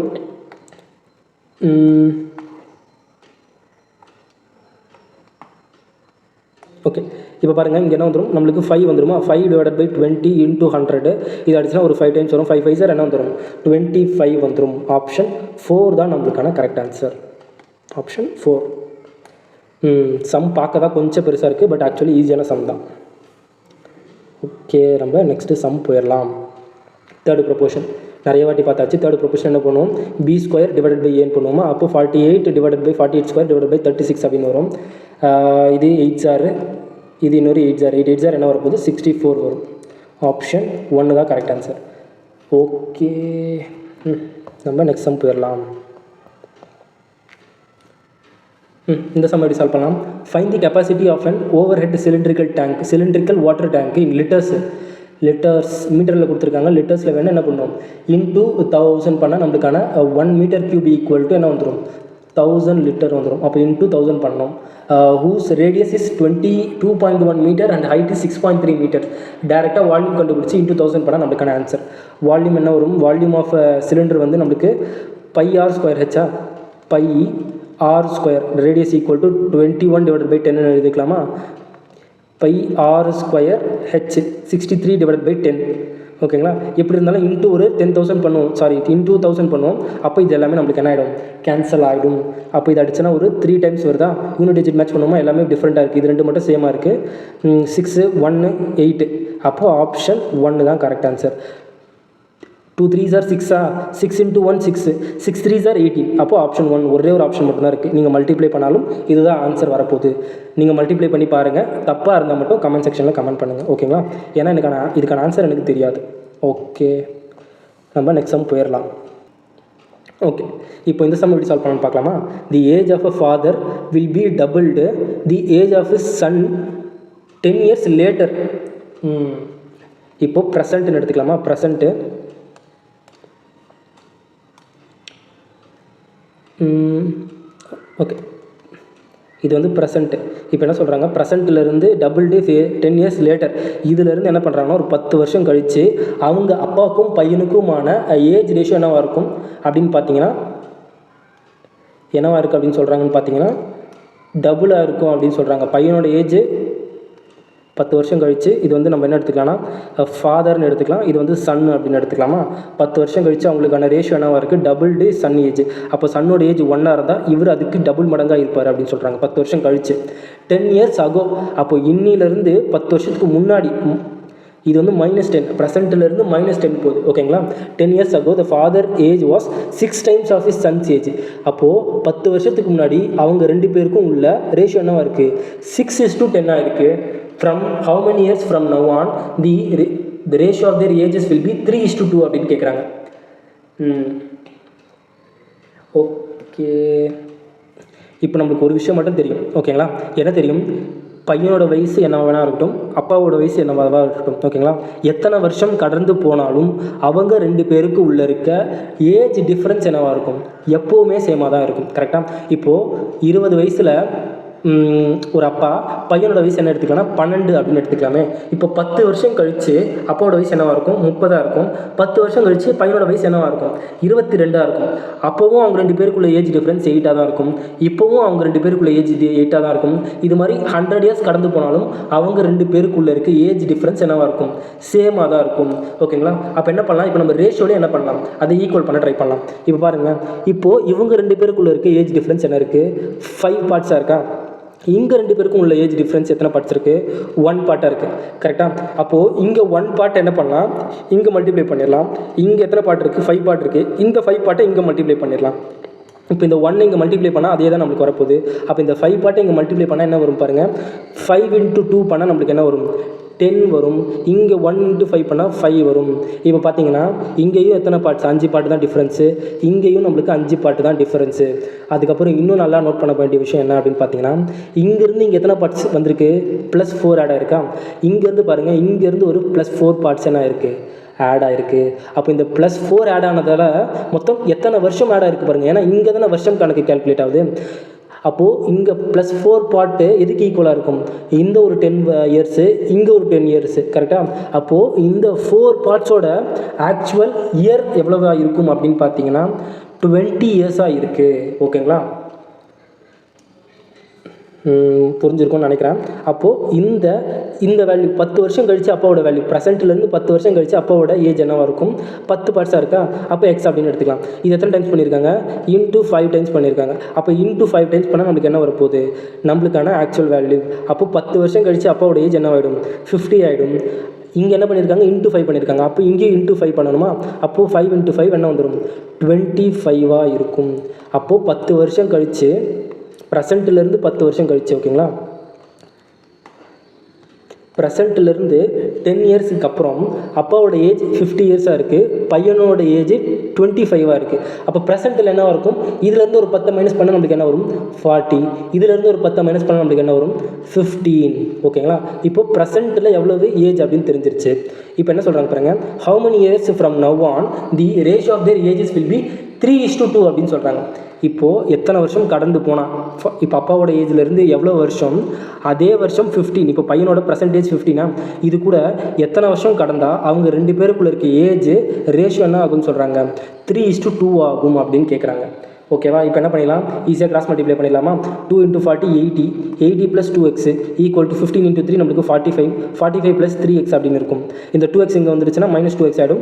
ஓகே இப்போ பாருங்கள் இங்கே என்ன வந்துடும், நம்மளுக்கு 5 வந்துடுமா, 5 டிவைடட் பை 20 இன்டூ 100, இது அடிச்சுன்னா ஒரு 5 டைம்ஸ் வரும், 5 5 சார் என்ன வந்துடும் 25 வந்துடும். ஆப்ஷன் 4 தான் நம்மளுக்கான கரெக்ட் ஆன்சர். ஆப்ஷன் 4. சம் பார்க்க தான் கொஞ்சம் பெருசாக இருக்குது, பட் ஆக்சுவலி ஈஸியான சம் தான். ஓகே, நம்ம நெக்ஸ்ட்டு சம் போயிடலாம். தேர்டு ப்ரொபோஷன் நிறைய வாட்டி பார்த்தாச்சு. தேர்ட் ப்ரொபோஷன் என்ன பண்ணுவோம், பி ஸ்கொயர் டிவைடட் பை ஏன்னு பண்ணுவோமா, அப்போ 48 divided by 48 square divided by 36 அப்படின்னு வரும். இது 8 சார், இது இன்னொரு 8 சார், 8 8 சார் என்ன வரப்போகுது 64 வரும். ஆப்ஷன் 1 தான் கரெக்ட் ஆன்சர். ஓகே, நம்ம நெக்ஸ்ட் சம் போயிடலாம். இந்த சம் எப்படி சால்வ் பண்ணலாம், find the capacity of an overhead cylindrical water tank in litres மீட்டரில் கொடுத்துருக்காங்க. லிட்டர்ஸில் வேணால் என்ன பண்ணுவோம், இன்டூ 1000 பண்ணால் நம்மளுக்கான 1 மீட்டர் கியூப் ஈக்குவல் டு என்ன வந்துடும் 1000 லிட்டர் வந்துடும். அப்போ இன்டூ 1000 பண்ணோம். Whose radius is 22.1 metre and height is 6.3 metre. டேரெக்டாக வால்யூம் கண்டுபிடிச்சி இன்டூ 1000 பண்ணால் நம்மளுக்கான ஆன்சர். வால்யூம் என்ன வரும், வால்யூம் ஆஃப் சிலிண்டர் வந்து நம்மளுக்கு பை ஆர் ஸ்கொயர் ஹெச்சா, pi r square, radius equal to 21 divided by 10 எழுதிக்கலாமா, pi r square h 63 divided by 10. ஓகேங்களா, எப்படி இருந்தாலும் இன்ட்டு ஒரு 10,000 பண்ணுவோம், சாரி இன்டூ 1000 பண்ணுவோம். அப்போ இது எல்லாமே நம்மளுக்கு என்ன ஆகிடும், கேன்சல் ஆகிடும். அப்போ இது அடிச்சுனா ஒரு 3 டைம்ஸ் வருதா, யூனிட் டிஜிட் மேட்ச் பண்ணுவோமா, எல்லாமே டிஃப்ரெண்ட்டாக இருக்குது. இது ரெண்டு மட்டும் சேமாக இருக்குது, 6 1 8. அப்போது ஆப்ஷன் 1 தான் correct answer. 2 3s are 6, 6 into 1 6, 6 3s are 18. அப்போ ஆப்ஷன் 1 ஒரே ஒரு ஆப்ஷன் மட்டும்தான் இருக்குது. நீங்கள் மல்டிப்ளை பண்ணாலும் இதுதான் ஆன்சர் வரப்போகுது. நீங்கள் மல்டிப்ளை பண்ணி பாருங்கள், தப்பாக இருந்தால் மட்டும் கமெண்ட் செக்ஷனில் கமெண்ட் பண்ணுங்கள். ஓகேங்களா, ஏன்னா இதுக்கான ஆன்சர் எனக்கு தெரியாது. ஓகே, நம்ம நெக்ஸ்ட் சம் போயிடலாம். ஓகே, இப்போ இந்த சம் எப்படி சால்வ் பண்ணணும்னு பார்க்கலாமா. The age of a father will be doubled the age of his son 10 years later. இப்போது ப்ரெசண்ட்டுன்னு எடுத்துக்கலாமா, ப்ரெசண்ட்டு ஓகே, இது வந்து ப்ரெசண்ட்டு. இப்போ என்ன சொல்கிறாங்க, ப்ரெசண்ட்டிலேருந்து டபுள்டு 10 years லேட்டர், இதிலேருந்து என்ன பண்ணுறாங்கன்னா ஒரு 10 வருஷம் கழித்து அவங்க அப்பாவுக்கும் பையனுக்குமான ஏஜ் ரேஷியோ என்னவாக இருக்கும் அப்படின்னு பார்த்தீங்கன்னா, என்னவாக இருக்குது அப்படின்னு சொல்கிறாங்கன்னு பார்த்தீங்கன்னா டபுளாக இருக்கும் அப்படின்னு சொல்கிறாங்க. பையனோட ஏஜ் 10 வருஷம் கழித்து, இது வந்து நம்ம என்ன எடுத்துக்கலாம்னா ஃபாதர்னு எடுத்துக்கலாம், இது வந்து சன் அப்படின்னு எடுத்துக்கலாமா. 10 வருஷம் கழித்து அவங்களுக்கான ரேஷியோ என்னவாக இருக்குது, டபுள்டு சன் ஏஜ். அப்போ சன்னோட ஏஜ் 1 இருந்தால் இவர் அதுக்கு டபுள் மடங்காக இருப்பார் அப்படின்னு சொல்கிறாங்க 10 வருஷம் கழித்து. 10 years ago, அப்போ இன்னிலேருந்து 10 வருஷத்துக்கு முன்னாடி, இது வந்து -10, ப்ரெசென்ட்லேருந்து -10 போகுது. ஓகேங்களா, 10 years ago the father age was 6 times of his son's age. அப்போது 10 வருஷத்துக்கு முன்னாடி அவங்க 2 பேருக்கும் உள்ள ரேஷியோ என்னவாக இருக்குது, 6:10 இருக்குது. From how many years from now on the ratio of their ages will be 3:2 அப்படின்னு கேட்குறாங்க. ஓகே, இப்போ நம்மளுக்கு ஒரு விஷயம் மட்டும் தெரியும். ஓகேங்களா, என்ன தெரியும், பையனோட வயசு என்னவா வேணா இருக்கட்டும், அப்பாவோட வயசு என்னவாக இருக்கட்டும். ஓகேங்களா, எத்தனை வருஷம் கடந்து போனாலும் அவங்க 2 பேருக்கு உள்ளே இருக்க ஏஜ் டிஃப்ரென்ஸ் என்னவாக இருக்கும், எப்போவுமே சேமாக தான் இருக்கும். கரெக்டாக, இப்போது 20 வயசில் ஒரு அப்பா பையனோட வயசு என்ன எடுத்துக்கலாம்னா 12 அப்படின்னு எடுத்துக்கலாமே. இப்போ 10 வருஷம் கழித்து அப்பாவோட வயசு என்னவாக இருக்கும், 30 இருக்கும். 10 வருஷம் கழித்து பையனோட வயசு என்னவாக இருக்கும், 22 இருக்கும். அப்போவும் அவங்க 2 பேருக்குள்ள ஏஜ் டிஃப்ரென்ஸ் 8 தான் இருக்கும். இப்போவும் அவங்க 2 பேருக்குள்ள ஏஜ் 8 தான் இருக்கும். இது மாதிரி 100 years கடந்து போனாலும் அவங்க 2 பேருக்குள்ளே இருக்க ஏஜ் டிஃப்ரென்ஸ் என்னவாக இருக்கும், சேமாக தான் இருக்கும். ஓகேங்களா, அப்போ என்ன பண்ணலாம், இப்போ நம்ம ரேஷியோலே என்ன பண்ணலாம், அதை ஈக்குவல் பண்ண ட்ரை பண்ணலாம். இப்போ பாருங்கள், இப்போது இவங்க 2 பேருக்குள்ளே இருக்க ஏஜ் டிஃப்ரென்ஸ் என்ன இருக்குது, 5 பார்ட்ஸாக இருக்கா. இங்கே 2 பேருக்கும் உள்ள ஏஜ் டிஃப்ரென்ஸ் எத்தனை பார்ட்ஸ் இருக்குது, 1 பார்ட்டாக இருக்குது. கரெக்டாக, அப்போது இங்கே 1 பார்ட் என்ன பண்ணலாம், இங்கே மல்டிப்ளை பண்ணிடலாம். இங்கே எத்தனை பார்ட் இருக்குது, 5 பார்ட் இருக்குது. இந்த 5 பார்ட்டை இங்கே மல்டிப்ளை பண்ணிடலாம். இப்போ இந்த 1 இங்கே மல்டிப்ளை பண்ணால் அதே தான் நம்மளுக்கு வரப்போகுது. அப்போ இந்த 5 பார்ட்டை இங்கே மல்டிப்ளை பண்ணால் என்ன வரும் பாருங்கள், 5 into 2 பண்ணால் நம்மளுக்கு என்ன வரும், 10 வரும். இங்கே 1 × 5 பண்ணால் 5 வரும். இப்போ பார்த்தீங்கன்னா இங்கேயும் எத்தனை பார்ட்ஸ், 5 பார்ட்டு தான் டிஃப்ரென்ஸு. இங்கேயும் நம்மளுக்கு 5 பார்ட்டு தான் டிஃப்ரென்ஸு. அதுக்கப்புறம் இன்னும் நல்லா நோட் பண்ண வேண்டிய விஷயம் என்ன அப்படின்னு பார்த்தீங்கன்னா, இங்கேருந்து இங்கே எத்தனை பார்ட்ஸ் வந்திருக்கு, +4 ஆட் ஆயிருக்கா. இங்கேருந்து பாருங்கள், இங்கேருந்து ஒரு +4 பார்ட்ஸ் என்ன இருக்குது, ஆட் ஆகிருக்கு. அப்போ இந்த +4 ஆட் ஆனதால் மொத்தம் எத்தனை வருஷம் ஆட் ஆகிருக்கு பாருங்கள். ஏன்னா இங்கே தானே வருஷம் கணக்கு கேல்குலேட் ஆகுது. அப்போது இங்கே +4 பார்ட்டு எதுக்கு ஈக்குவலாக இருக்கும், இந்த ஒரு 10 இயர்ஸு, இங்கே ஒரு 10 இயர்ஸு, கரெக்டாக. அப்போது இந்த 4 பார்ட்ஸோட ஆக்சுவல் இயர் எவ்வளோவா இருக்கும் அப்படின்னு பார்த்தீங்கன்னா 20 இயர்ஸாக இருக்குது. ஓகேங்களா, புரிஞ்சிருக்கும்னு நினைக்கிறேன். அப்போது இந்த வேல்யூ 10 வருஷம் கழித்து அப்பாவோட வேல்யூ, ப்ரெசென்ட்லேருந்து 10 வருஷம் கழித்து அப்பாவோட ஏஜ் என்னவாக இருக்கும், 10 பார்ட்ஸாக இருக்கா. அப்போ எக்ஸ் அப்படின்னு எடுத்துக்கலாம். இது எத்தனை டைம்ஸ் பண்ணியிருக்காங்க, × 5 டைம்ஸ் பண்ணியிருக்காங்க. அப்போ × 5 டைம்ஸ் பண்ணால் நம்மளுக்கு என்ன வரப்போகுது, நம்மளுக்கான ஆக்சுவல் வேல்யூ. அப்போ 10 வருஷம் கழித்து அப்பாவோட ஏஜ் என்னவாகிடும், 50 ஆகிடும். இங்கே என்ன பண்ணியிருக்காங்க, × 5 பண்ணியிருக்காங்க. அப்போ இங்கேயும் × 5 பண்ணணுமா. அப்போது 5 × 5 என்ன வந்துடும், 25 இருக்கும். அப்போது 10 வருஷம் கழித்து, ப்ரெசண்ட்டிலேருந்து 10 வருஷம் கழிச்சு, ஓகேங்களா, ப்ரெசண்ட்டிலேருந்து 10 இயர்ஸுக்கு அப்புறம் அப்பாவோட ஏஜ் 50 இயர்ஸாக இருக்குது, பையனோட ஏஜ் 25 இருக்குது. அப்போ ப்ரெசண்ட்டில் என்ன இருக்கும், இதிலேருந்து ஒரு 10 மைனஸ் பண்ணால் நம்மளுக்கு என்ன வரும், 40. இதிலேருந்து ஒரு 10 மைனஸ் பண்ணால் நம்மளுக்கு என்ன வரும், 15. ஓகேங்களா, இப்போ ப்ரெசண்ட்டில் எவ்வளவு ஏஜ் அப்படின்னு தெரிஞ்சிருச்சு. இப்போ என்ன சொல்கிறாங்க பாருங்கள், how many years from now on the ratio of their ages will be 3:2 அப்படின்னு சொல்கிறாங்க. இப்போது எத்தனை வருஷம் கடந்து போனால், இப்போ அப்பாவோட ஏஜ்லேருந்து எவ்வளோ வருஷம், அதே வருஷம் 15. இப்போ பையனோட ப்ரெசன்டேஜ் 15னா, இது கூட எத்தனை வருஷம் கடந்தால் அவங்க 2 பேருக்குள்ளே இருக்க ஏஜ் ரேஷியோ என்ன ஆகும்னு சொல்கிறாங்க, 3:2 ஆகும் அப்படின்னு கேட்குறாங்க. ஓகேவா, இப்போ என்ன பண்ணிடலாம், ஈஸியாக கிராஸ் மல்டிப்ளை பண்ணிடலாமா. 2 × 40 80, 80 + 2x = 15 × 3 நம்மளுக்கு 45, 45 + 3x அப்படின்னு இருக்கும். இந்த 2x இங்கே வந்துருச்சுன்னா -2x ஆகிடும்.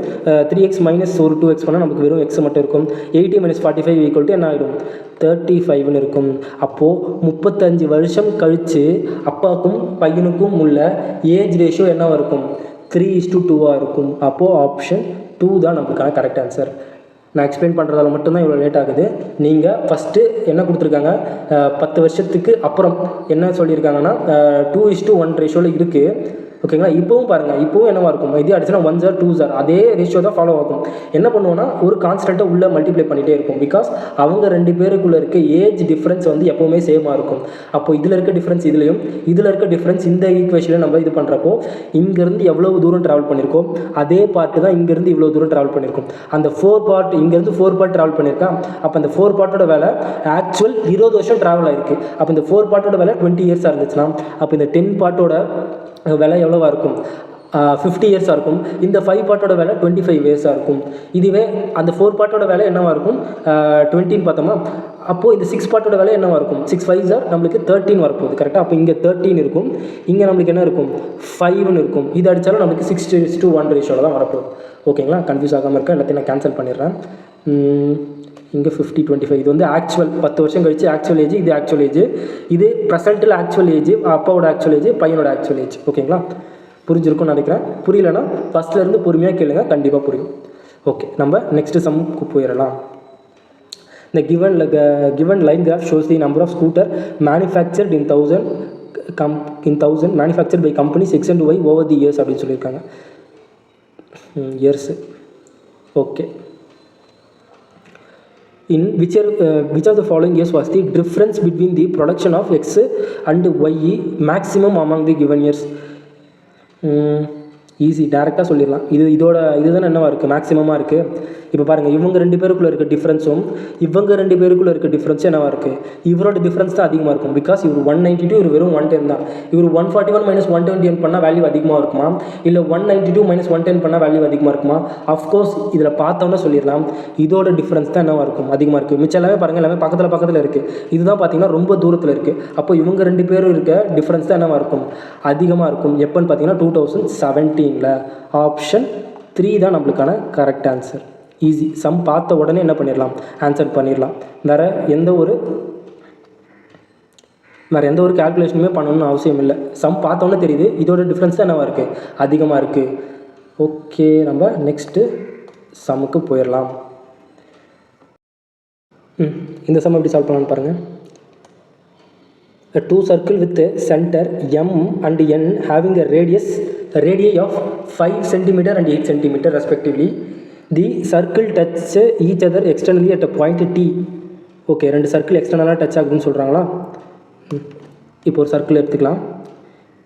3x மைனஸ் ஒரு 2x பண்ணால் நமக்கு வெறும் x மட்டும் இருக்கும். 80 - 45 = என்ன ஆகிடும், 35ன்னு இருக்கும். அப்போது 35 வருஷம் கழித்து அப்பாவுக்கும் பையனுக்கும் உள்ள ஏஜ் ரேஷியோ என்னவாக இருக்கும், 3:2 இருக்கும். அப்போது ஆப்ஷன் 2 தான் நம்மளுக்கான கரெக்ட் ஆன்சர். நான் எக்ஸ்பிளைன் பண்ணுறதால மட்டும்தான் இவ்வளோ லேட் ஆகுது. நீங்கள் ஃபஸ்ட்டு என்ன கொடுத்துருக்காங்க, 10 வருஷத்துக்கு அப்புறம் என்ன சொல்லியிருக்காங்கன்னா 2:1 ரேஷியோவில் இருக்குது. ஓகேங்களா, இப்போவும் பாருங்கள், இப்போவும் என்னவாக இருக்கும், இதே அடிச்சுன்னா 1 0 2 0 அதே ரேஷியோ தான் ஃபாலோ ஆகும். என்ன பண்ணுவோன்னா ஒரு கான்ஸ்டண்ட்டை உள்ளே மல்டிப்ளை பண்ணிகிட்டே இருக்கும். பிகாஸ் அவங்க 2 பேருக்குள்ளே இருக்க ஏஜ் டிஃப்ரென்ஸ் வந்து எப்போவுமே சேமாக இருக்கும். அப்போ இதில் இருக்க டிஃப்ரென்ஸ் இதுலேயும், இதில் இருக்க டிஃப்ரென்ஸ் இந்த ஈக்குவேஷனில் நம்ம இது பண்ணுறப்போ இங்கேருந்து எவ்வளோ தூரம் ட்ராவல் பண்ணியிருக்கோம் அதே பார்ட்டு தான் இங்கேருந்து இவ்வளோ தூரம் ட்ராவல் பண்ணியிருக்கோம். அந்த 4 பார்ட் இங்கேருந்து 4 பார்ட் ட்ராவல் பண்ணியிருக்கா. அப்போ அந்த 4 பார்ட்டோட வேலை ஆக்சுவல் 20 வருஷம் ட்ராவல் ஆகிருக்கு. அப்போ இந்த 4 பார்ட்டோட வேலை 20 இயர்ஸாக இருந்துச்சுன்னா, அப்போ இந்த 10 பார்ட்டோட விலை எவ்வளோவா இருக்கும், 50 இயர்ஸாக இருக்கும். இந்த 5 பார்ட்டோட வேலை 25 இயர்ஸாக இருக்கும். இதுவே அந்த 4 பார்ட்டோட வேலை என்னவாக இருக்கும், 20ன்னு பார்த்தோமா. அப்போது இந்த 6 பார்ட்டோட வேலை என்னவாக இருக்கும், 6 5 நம்மளுக்கு 13 வரப்போகுது, கரெக்டாக. அப்போ இங்கே 13 இருக்கும், இங்கே நம்மளுக்கு என்ன இருக்கும், 5ன்னு இருக்கும். இது அடித்தாலும் நம்மளுக்கு 6:1 ரேஷியோவில் தான் வரப்போகுது. ஓகேங்களா, கன்ஃபியூஸ் ஆகாமல் இருக்க, எல்லாத்தையும் நான் கேன்சல் பண்ணிடுறேன். இங்கே 50 25 இது வந்து ஆக்சுவல் 10 வருஷம் கழிச்சு ஆக்சுவல் ஏஜ், இது ஆக்சுவல் ஏஜ், இது ப்ரெசென்ட்டில் ஆக்சுவல் ஏஜ், அப்பாவோட ஆக்சுவல் ஏஜ், பையனோட ஆக்சுவல் ஏஜ். ஓகேங்களா, புரிஞ்சிருக்கும்னு நினைக்கிறேன். புரியலன்னா ஃபஸ்ட்லேருந்து பொறுமையாக கேளுங்க, கண்டிப்பாக புரியும். ஓகே, நம்ம நெக்ஸ்ட்டு சம்முக்கு போயிடலாம். The given line graph shows the number of scooter manufactured in 1000 manufactured by companies X and Y over the years அப்படின்னு சொல்லியிருக்காங்க. Years. Okay, in which of the following years was the difference between the production of X and Y maximum among the given years? Easy, டேரெக்டாக சொல்லிடலாம். இதுதான் என்னவாக இருக்குது, மேக்ஸிமமாக இருக்குது. இப்போ பாருங்கள், இவங்க 2 பேருக்குள்ளே இருக்க டிஃப்ரென்ஸும் இவங்க 2 பேருக்குள்ளே இருக்க டிஃப்ரென்ஸும் என்னவாக இருக்குது, இவரோட டிஃப்ரென்ஸ் தான் அதிகமாக இருக்கும். பிகாஸ் இவர் 192, இவர் வெறும் 110 தான். இவர் 141 - 120 பண்ணால் வேல்யூ அதிகமாக இருக்குமா, இல்லை 192 - 110 பண்ணால் வேல்யூ அதிகமாக இருக்குமா? அஃப்கோர்ஸ் இதில் பார்த்தோன்னா சொல்லிடலாம், இதோட டிஃப்ரென்ஸ் தான் என்னவாக இருக்கும், அதிகமாக இருக்குது. மிச்சம் எல்லாமே பாருங்கள், எல்லாமே பக்கத்தில் இருக்குது. இதுதான் பார்த்தீங்கன்னா ரொம்ப தூரத்தில் இருக்குது. அப்போ இவங்க 2 பேரும் இருக்க டிஃப்ரென்ஸ் தான் என்னவாக இருக்கும், அதிகமாக இருக்கும். எப்போன்னு பார்த்தீங்கன்னா 2017. ஆப்ஷன் 3 தான் நம்மளுக்கான கரெக்ட் ஆன்சர். ஈஸி, சம் பார்த்த உடனே என்ன பண்ணிடலாம், ஆன்சர் பண்ணிடலாம். வேறு எந்த ஒரு கால்குலேஷனுமே பண்ணணும்னு அவசியம் இல்லை. சம் பார்த்தோன்னே தெரியுது, இதோட டிஃப்ரென்ஸ் தான் என்னவாக இருக்குது, அதிகமாக இருக்குது. ஓகே, நம்ம நெக்ஸ்ட்டு சம்முக்கு போயிடலாம். இந்த சம் எப்படி சால்வ் பண்ணலான்னு பாருங்கள். A two circle with a center M and N having a radius radii of 5 cm and 8 cm respectively. The circle touch each other externally at a point T. Okay, ரெண்டு circle எக்ஸ்டர்னலாக touch ஆகுதுன்னு சொல்கிறாங்களா? இப்போ ஒரு circle எடுத்துக்கலாம்.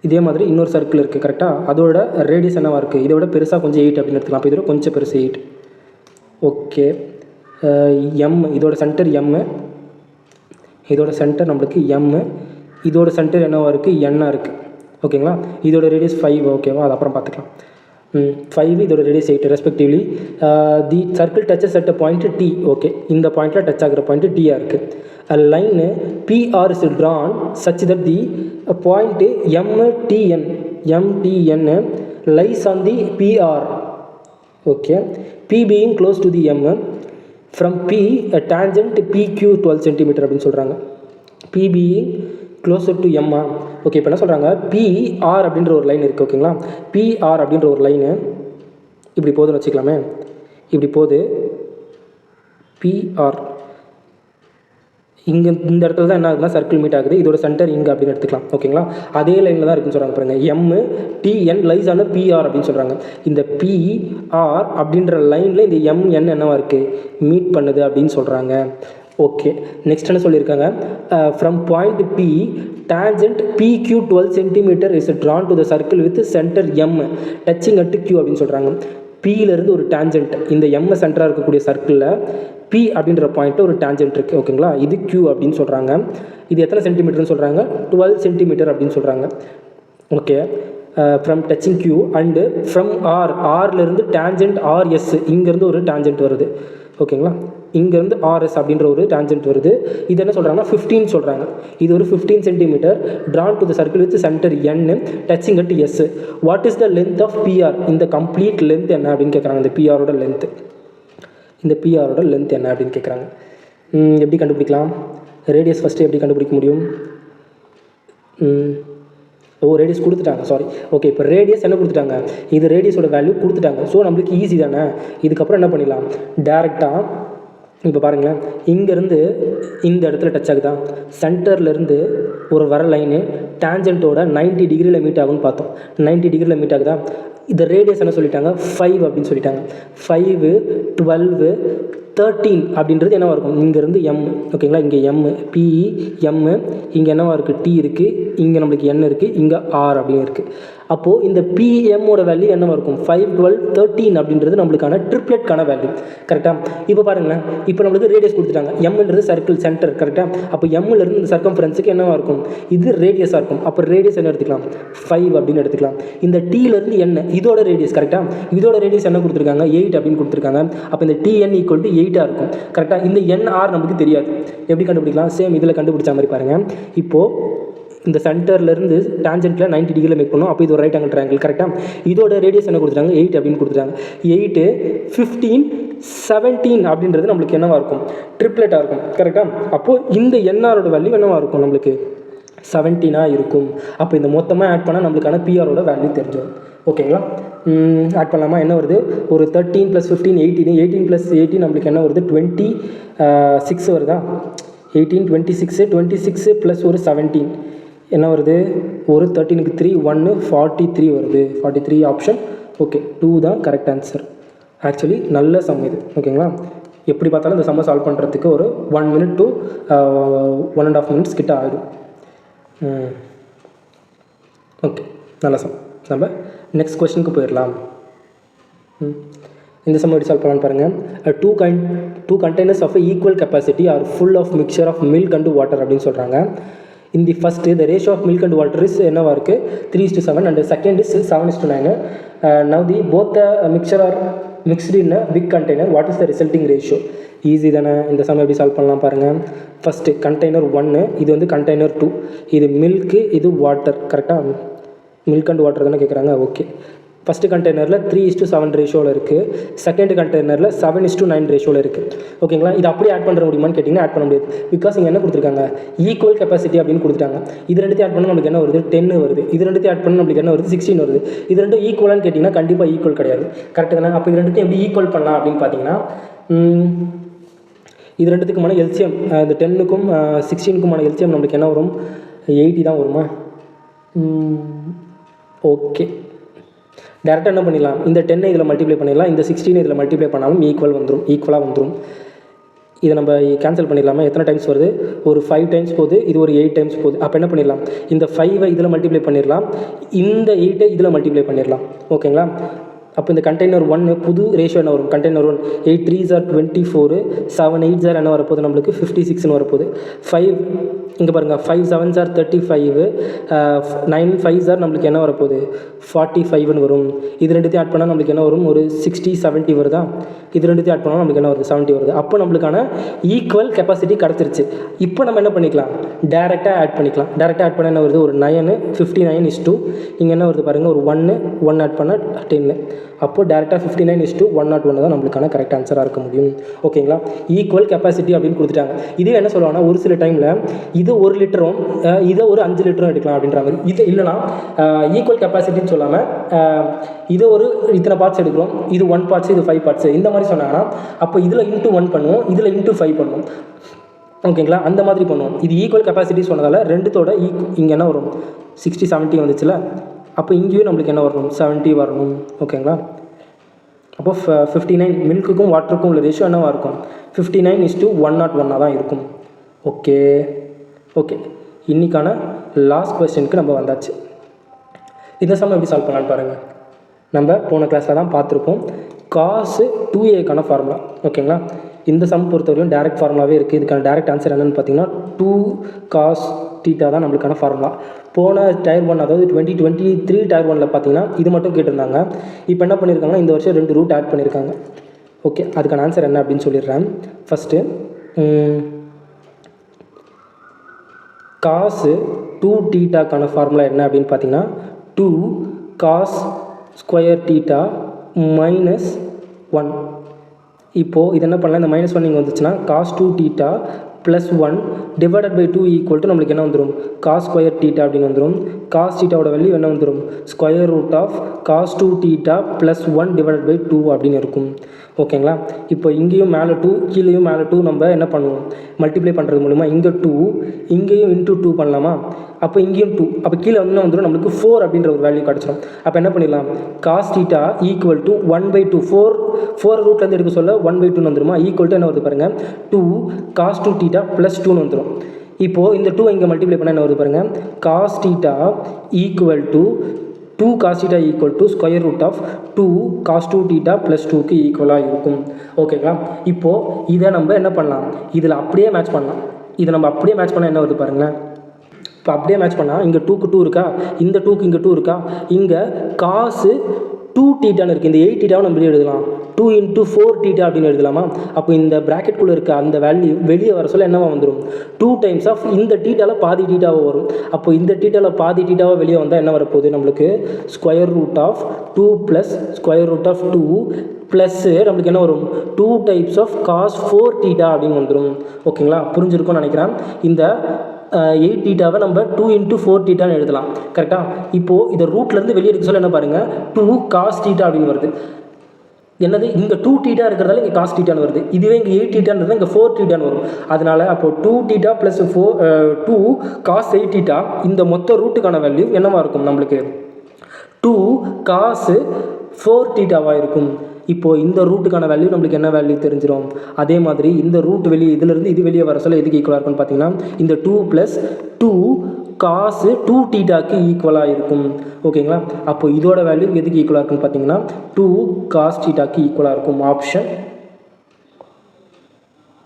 இதே மாதிரி இன்னொரு circle இருக்குது கரெக்டாக. அதோட ரேடியஸ் என்னவாக இருக்குது? இதோட பெருசாக கொஞ்சம் 8 அப்படின்னு எடுத்துக்கலாம். அப்போ இதோட கொஞ்சம் பெருசு 8. ஓகே, எம் இதோட சென்டர் எம்மு, இதோட சென்டர் நம்மளுக்கு எம்மு, இதோட சென்டர் என்னவாக இருக்குது? எண்ணாக இருக்குது. ஓகேங்களா? இதோட ரேடியஸ் 5. ஓகேவா? அது அப்புறம் பார்த்துக்கலாம். 5 இதோட radius 8 respectively. The circle touches at a point T. Okay, இந்த பாயிண்டில் டச் ஆகிற பாயிண்ட் Tயாக இருக்குது. A line PR is drawn such that the point MTN lies on the PR. Okay, P being close to the M. From P a tangent PQ 12 cm அப்படின்னு சொல்கிறாங்க. P being closer to M. Okay, இப்போ என்ன சொல்கிறாங்க? PR அப்படின்ற ஒரு line இருக்குது. ஓகேங்களா? PR அப்படின்ற ஒரு லைனு இப்படி போகுதுன்னு வச்சுக்கலாமே. இப்படி போகுது PR. இங்கே இந்த இடத்துல தான் என்ன ஆகுதுன்னா சர்க்கிள் மீட் ஆகுது. இதோட சென்டர் இங்கே அப்படின்னு எடுத்துக்கலாம். ஓகேங்களா? அதே லைனில் தான் இருக்குன்னு சொல்கிறாங்க பாருங்கள். MTN லைஸ் ஆன PR அப்படின்னு சொல்கிறாங்க. இந்த PR அப்படின்ற லைனில் இந்த MN என்னவா இருக்குது? மீட் பண்ணுது அப்படின்னு சொல்கிறாங்க. ஓகே, நெக்ஸ்ட் என்ன சொல்லியிருக்காங்க? From point P tangent PQ 12 cm is drawn to the circle with center M touching at Q அப்படின்னு சொல்கிறாங்க. Pலேருந்து ஒரு டேஞ்சன்ட், இந்த M சென்டராக இருக்கக்கூடிய சர்க்கிளில் P அப்படின்ற பாயிண்ட்டு ஒரு டேஞ்சன்ட் இருக்குது. ஓகேங்களா? இது Q அப்படின்னு சொல்கிறாங்க. இது எத்தனை சென்டிமீட்டர்னு சொல்கிறாங்க? 12 சென்டிமீட்டர் அப்படின்னு சொல்கிறாங்க. Okay, from touching Q and from ஆர்லேருந்து டேஞ்சன்ட் RS, இங்கேருந்து ஒரு டேஞ்சன்ட் வருது. ஓகேங்களா? இங்கேருந்து RS அப்படின்ற ஒரு டேஞ்சன்ட் வருது. இது என்ன சொல்கிறாங்கன்னா 15 சொல்கிறாங்க. இது ஒரு 15 centimetre drawn to the circle with centre N touching at S. What is the length of PR? இந்த கம்ப்ளீட் லென்த் என்ன அப்படின்னு கேட்குறாங்க. இந்த PRோட லென்த்து, இந்த PRோட லென்த் என்ன அப்படின்னு கேட்குறாங்க. எப்படி கண்டுபிடிக்கலாம்? ரேடியஸ் ஃபஸ்ட்டு எப்படி கண்டுபிடிக்க முடியும்? ரேடியஸ் கொடுத்துட்டாங்க, சாரி. ஓகே, இப்போ ரேடியஸ் என்ன கொடுத்துட்டாங்க? இது ரேடியஸோட வேல்யூ கொடுத்துட்டாங்க. ஸோ நம்மளுக்கு ஈஸி தானே. இதுக்கப்புறம் என்ன பண்ணிடலாம்? டேரெக்டாக இப்போ பாருங்களேன், இங்கேருந்து இந்த இடத்துல டச் ஆகுதா? சென்டர்லேருந்து ஒரு வர லைனு டேஞ்சன்ட்டோட 90 டிகிரியில் மீட் ஆகும்னு பார்த்தோம். 90 டிகிரியில் மீட் ஆகுதா? இந்த ரேடியஸ் என்ன சொல்லிட்டாங்க? 5 அப்படின்னு சொல்லிட்டாங்க. 5, 12, 13 அப்படின்றது என்னவாக இருக்கும்? இங்கேருந்து M. ஓகேங்களா? இங்கே M, PE M, இங்கே என்னவாக இருக்குது? T இருக்குது, இங்கே நம்மளுக்கு N இருக்குது, இங்கே R அப்படின்னு இருக்குது. அப்போது இந்த PMோட வேல்யூ என்னவாக இருக்கும்? 5, 12, 13 அப்படின்றது நம்மளுக்கான ட்ரிப்ளெட்கான வேல்யூ. கரெக்டாக? இப்போ பாருங்களேன், இப்போ நம்மளுக்கு ரேடியஸ் கொடுத்துட்டாங்க. Mன்றது சர்க்கிள் சென்டர். கரெக்டாக? அப்போ Mலேருந்து இந்த சர்க்கம்ஃபரன்ஸுக்கு என்னவாக இருக்கும்? இது ரேடியஸாக இருக்கும். அப்போ ரேடியஸ் என்ன எடுத்துக்கலாம்? 5 அப்படின்னு எடுத்துக்கலாம். இந்த Tலேருந்து N இதோட ரேடியஸ். கரெக்டாக? இதோட ரேடியஸ் என்ன கொடுத்துருக்காங்க? 8 அப்படின்னு கொடுத்துருக்காங்க. அப்போ இந்த TN = 8ஆக இருக்கும். கரெக்டாக? இந்த NR நமக்கு தெரியாது. எப்படி கண்டுபிடிக்கலாம்? சேம் இதில் கண்டுபிடிச்ச மாதிரி பாருங்கள். இப்போது இந்த சென்டர்லேருந்து டேஞ்சன்ட்டில் 90 டிகிரியில் மேக் பண்ணோம். அப்போ இது ஒரு ரைட் ஆங்கிள் ட்ரையாங்கிள். கரெக்டாக? இதோட ரேடியஸ் என்ன கொடுத்துட்டாங்க? 8 அப்படின்னு கொடுத்துட்டாங்க. 8, 15, 17 அப்படின்றது நம்மளுக்கு என்னவாக இருக்கும்? ட்ரிப்ளெட்டாக இருக்கும். கரெக்டாக? அப்போது இந்த NRோட வேல்யூ என்னவாக இருக்கும்? நம்மளுக்கு 17ஆக இருக்கும். அப்போ இந்த மொத்தமாக ஆட் பண்ணால் நம்மளுக்கான PRோட வேல்யூ தெரிஞ்சிடும். ஓகேங்களா? ஆட் பண்ணலாமா? என்ன வருது? ஒரு 13 + 15 18, 18 + 18 நம்மளுக்கு என்ன வருது? 26 வருதா? 18, 26, 26 + ஒரு 17 என்ன வருது? ஒரு 13க்கு 3, 1, 43 வருது. 43 ஆப்ஷன். ஓகே, 2 தான் கரெக்ட் ஆன்சர். ஆக்சுவலி நல்ல சம் இது. ஓகேங்களா? எப்படி பார்த்தாலும் இந்த சம்மை சால்வ் பண்ணுறதுக்கு ஒரு 1 minute to 1.5 minutes கிட்ட ஆகிடும். ஓகே, நல்ல சம். நம்ம நெக்ஸ்ட் கொஸ்டினுக்கு போயிடலாம். இந்த சம் எப்படி சால்வ் பண்ணலான்னு பாருங்கள். Two containers of equal capacity are full of mixture of milk and water அப்படின்னு சொல்கிறாங்க. In the first, the ratio of milk and water is என்னவா இருக்குது? 3:7 and the second is 7:9. Now both the mixture are mixed in a big container. What is the resulting ratio? Easy தானே. இந்த sum எப்படி solve பண்ணலாம் பாருங்கள். First container 1, இது வந்து container 2. இது மில்க்கு, இது வாட்டர். கரெக்டாக? மில்க் அண்ட் வாட்டர் தானே கேட்குறாங்க. ஓகே, ஃபஸ்ட்டு கண்டெய்னரில் 3:7 ரேஷியோவில் இருக்குது. செகண்ட் கண்டெய்னரில் 7:9 ரேஷியோவில் இருக்குது. ஓகேங்களா? இது அப்படியே ஆட் பண்ணுற முடியுமான்னு கேட்டிங்கன்னா ஆட் பண்ண முடியாது. பிகாஸ் இங்கே என்ன கொடுத்துருக்காங்க? ஈக்குவல் கெப்பாசிட்டி அப்படின்னு கொடுத்துட்டாங்க. இது ரெண்டுத்தையும் ஆட் பண்ணால் நம்மளுக்கு என்ன வருது? 10 வருது. இது ரெண்டுத்தையும் ஆட் பண்ணால் நம்மளுக்கு என்ன வருது? 16 வருது. இது ரெண்டும் ஈக்குவலான்னு கேட்டிங்கன்னா கண்டிப்பாக ஈக்குவல் கிடையாது. கரெக்டு தானே? அப்போ இது ரெண்டுத்தையும் எப்படி ஈக்குவல் பண்ணலாம் அப்படின்னு பார்த்தீங்கன்னா, இது ரெண்டுத்துக்குமான எல்சிஎம், இந்த 10க்கும் 16க்குமான எல்சிஎம் நம்மளுக்கு என்ன வரும்? 80 தான் வருமா? ஓகே, டேரெக்டாக என்ன பண்ணிடலாம், இந்த 10 இதில் மல்டிப்ளை பண்ணிடலாம், இந்த 16 இதில் மல்டிப்ளை பண்ணாலும் ஈக்குவலாக வந்துடும். இதை நம்ம கேன்சல் பண்ணிடலாமா? எத்தனை டைம்ஸ் வருது? ஒரு 5 டைம்ஸ் போகுது, இது ஒரு 8 டைம்ஸ் போகுது. அப்போ என்ன பண்ணிடலாம், இந்த 5ஐ இதில் மல்டிப்ளை பண்ணிடலாம், இந்த 8ஐ இதில் மல்டிப்ளை பண்ணிடலாம். ஓகேங்களா? அப்போ இந்த கண்டெய்னர் 1 புது ரேஷியோ என்ன வரும்? Container 1 8 3s are 24, 7 8s are என்ன வரப்போகுது நம்மளுக்கு 56ன்னு வரப்போகுது. 5 இங்கே பாருங்கள், 5 7s are 35, 9 5s are நம்மளுக்கு என்ன வரப்போகுது 45ன்னு வரும். இது ரெண்டுத்தையும் ஆட் பண்ணால் நம்மளுக்கு என்ன வரும்? ஒரு 60 70 வருதா? இது ரெண்டுத்தையும் ஆட் பண்ணால் நம்மளுக்கு என்ன வருது? 70 வருது. அப்போ நம்மளுக்கான ஈக்குவல் கெப்பாசிட்டி கிடச்சிருச்சு. இப்போ நம்ம என்ன பண்ணிக்கலாம், டேரெக்டாக ஆட் பண்ணிக்கலாம். டேரெக்டாக ஆட் பண்ணால் என்ன வருது? ஒரு 9 59:2. இங்கே என்ன வருது பாருங்கள், ஒரு 1 ஆட் பண்ணால் 10. அப்போது டேரெக்டாக 59:101 தான் நம்மளுக்கான கரெக்ட் ஆன்சராக இருக்க முடியும். ஓகேங்களா? ஈக்குவல் கெப்பாசிட்டி அப்படின்னு கொடுத்துட்டாங்க. இதே என்ன சொல்லுவாங்கன்னா, ஒரு சில டைமில் இது 1 லிட்டரும் இதை ஒரு 5 லிட்டரும் எடுக்கலாம் அப்படின்ற மாதிரி. இது இல்லைனா ஈக்குவல் கெப்பாசிட்டின்னு சொல்லாமல் இதை ஒரு இத்தனை பார்ட்ஸ் எடுக்கிறோம், இது 1 பார்ட்ஸ், இது 5 பார்ட்ஸ், இந்த மாதிரி சொன்னாங்கன்னா அப்போ இதில் இன்ட்டு 1 பண்ணுவோம், இதில் இன்ட்டு 5 பண்ணுவோம். ஓகேங்களா? அந்த மாதிரி பண்ணுவோம். இது ஈக்குவல் கெப்பாசிட்டி சொன்னதால் ரெண்டுத்தோட இங்கே என்ன வரும்? 60 70 வந்துச்சுல. அப்போ இங்கேயும் நம்மளுக்கு என்ன வரணும்? 70 வரணும். ஓகேங்களா? அப்போ 59 மில்க்குக்கும் வாட்டருக்கும் உள்ள ரேஷியோ என்னவாக இருக்கும்? 59:101 தான் இருக்கும். ஓகே, இன்றைக்கான லாஸ்ட் கொஸ்டினுக்கு நம்ம வந்தாச்சு. இந்த சம் எப்படி சால்வ் பண்ணலான்னு பாருங்கள். நம்ம போன கிளாஸில் தான் பார்த்துருப்போம் cos 2a ஃபார்முலா. ஓகேங்களா? இந்த சம் பொறுத்தவரையும் டேரெக்ட் ஃபார்முலாவே இருக்குது. இதுக்கான டேரெக்ட் ஆன்சர் என்னென்னு பார்த்தீங்கன்னா 2 cos θ தான் நம்மளுக்கான ஃபார்முலா. போன டயர் 1, அதாவது 2023 டயர் 1ல் பார்த்தீங்கன்னா இது மட்டும் கேட்டிருந்தாங்க. இப்போ என்ன பண்ணியிருக்காங்கன்னா இந்த வருஷம் 2 ரூட் ஆட் பண்ணியிருக்காங்க. ஓகே, அதுக்கான ஆன்சர் என்ன அப்படின்னு சொல்லிடுறேன். ஃபஸ்ட்டு cos 2θ ஃபார்முலா என்ன அப்படின்னு பார்த்தீங்கன்னா 2 cos ஸ்கொயர் θ மைனஸ் 1. இப்போது இது என்ன பண்ணலாம், இந்த -1 இங்கே வந்துச்சுன்னா cos 2θ plus 1 divided by 2 equal to நம்மளுக்கு என்ன வந்துடும்? cos ஸ்கொயர் θ அப்படின்னு வந்துடும். cos θவோட வேல்யூ என்ன வந்துடும்? Square root of cos 2θ plus 1 divided by 2 அப்படின்னு இருக்கும். ஓகேங்களா? இப்போ இங்கேயும் மேலே 2, கீழேயும் மேலே 2 நம்ம என்ன பண்ணுவோம்? மல்டிப்ளை பண்ணுறது மூலிமா இங்கே 2, இங்கேயும் இன்ட்டு 2 பண்ணலாமா? அப்போ இங்கேயும் 2, அப்போ கீழே வந்து வந்துடும் நம்மளுக்கு 4 அப்படின்ற ஒரு வேல்யூ கிடச்சிடும். அப்போ என்ன பண்ணிடலாம், cos θ ஈக்குவல் டு 1/2, 4 ரூட்லேருந்து எடுக்க சொல்ல 1/2 வந்துடுமா? ஈக்குவல் டு என்ன வருது பாருங்கள், 2 cos 2θ ப்ளஸ் 2 வந்துடும். இப்போது இந்த 2 இங்கே மல்டிப்ளை பண்ணால் என்ன வருது பாருங்கள், cos θ equal to 2 cos θ equal to square root of 2 cos 2θ plus 2க்கு ஈக்குவலாக இருக்கும். ஓகேங்களா? இப்போது இதை நம்ம என்ன பண்ணலாம், இதில் அப்படியே மேட்ச் பண்ணலாம். இதை நம்ம அப்படியே மேட்ச் பண்ணால் என்ன வருது பாருங்களேன். இப்போ அப்படியே மேட்ச் பண்ணால் இங்கே 2க்கு 2 இருக்கா, இந்த 2க்கு இங்கே 2 இருக்கா, இங்கே cos 2θன்னு இருக்குது. இந்த 8θவை நம்ம வெளியே எழுதலாம், 2 × 4θ அப்படின்னு எழுதலாமா? அப்போ இந்த ப்ராக்கெட்குள்ளே இருக்க அந்த வேல்யூ வெளியே வர சொல்ல என்னவா வந்துடும்? 2 டைம்ஸ் ஆஃப் இந்த θவில் பாதி θவாக வரும். அப்போ இந்த θவில் பாதி θவாக வெளியே வந்தால் என்ன வரப்போகுது நம்மளுக்கு? Square root of 2 plus square root of 2 plus நம்மளுக்கு என்ன வரும்? 2 டைப்ஸ் ஆஃப் cos 4θ அப்படின்னு வந்துடும். ஓகேங்களா? புரிஞ்சிருக்கும்னு நினைக்கிறேன். இந்த 8θவை நம்ம 2 × 4θன்னு எழுதலாம். கரெக்டாக? இப்போது இதை ரூட்லேருந்து வெளியே எடுக்க சொல்ல என்ன பாருங்கள், 2 cos θ அப்படின்னு வருது. என்னது, இங்கே 2θ இருக்கிறதால இங்கே cos θன்னு வருது. இதுவே இங்கே 8θன்றது இங்கே 4θன்னு வரும். அதனால் அப்போது 2θ ப்ளஸ் 2 cos 8θ இந்த மொத்த ரூட்டுக்கான வேல்யூ என்னவாக இருக்கும் நம்மளுக்கு? 2 cos 4θவாக இருக்கும். இப்போது இந்த ரூட்டுக்கான வேல்யூ நம்மளுக்கு என்ன வேல்யூ தெரிஞ்சிடும். அதே மாதிரி இந்த ரூட் வெளியே இதிலிருந்து இது வெளியே வர சொல்ல எதுக்கு ஈக்குவலாக இருக்குன்னு பார்த்தீங்கன்னா இந்த 2 + 2 cos 2θக்கு ஈக்குவலாக இருக்கும். ஓகேங்களா? அப்போ இதோட வேல்யூ எதுக்கு ஈக்குவலாக இருக்குன்னு பார்த்தீங்கன்னா 2 cos θக்கு ஈக்குவலாக இருக்கும். ஆப்ஷன்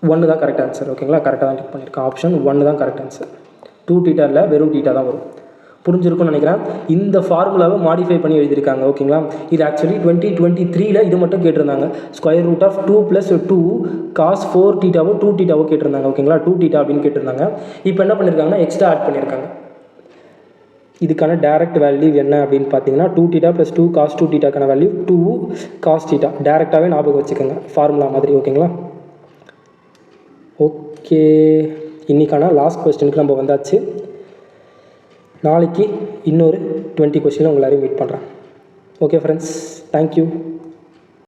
1 தான் கரெக்ட் ஆன்சர். ஓகேங்களா? கரெக்டாக தான் டிக் பண்ணியிருக்கேன். ஆப்ஷன் 1 தான் கரெக்ட் ஆன்சர். 2θ இல்லை, வெறும் θ தான் வரும். புரிஞ்சிருக்கும்னு நினைக்கிறேன். இந்த ஃபார்முலாவை மாடிஃபை பண்ணி எழுதியிருக்காங்க. ஓகேங்களா? இது ஆக்சுவலி 2023ல் இது மட்டும் கேட்டிருந்தாங்க. ஸ்கொயர் ரூட் ஆஃப் 2 + 2 cos 4θவோ 2θவோ கேட்டிருந்தாங்க. ஓகேங்களா? 2θ அப்படின்னு கேட்டிருந்தாங்க. இப்போ என்ன பண்ணியிருக்காங்கன்னா எக்ஸ்ட்ரா ஆட் பண்ணியிருக்காங்க. இதுக்கான டேரக்ட் வேல்யூ என்ன அப்படின்னு பார்த்தீங்கன்னா 2θ + 2 cos 2θக்கான வேல்யூ 2 cos θ. டேரெக்டாகவே ஞாபகம் வச்சுக்கோங்க, ஃபார்முலா மாதிரி. ஓகேங்களா? ஓகே, இன்றைக்கான லாஸ்ட் கொஸ்டினுக்கு நம்ம வந்தாச்சு. நாளைக்கு இன்னொரு 20 கொஸ்டினில் உங்களை எல்லாரையும் மீட் பண்ணுறேன். Okay friends, thank you.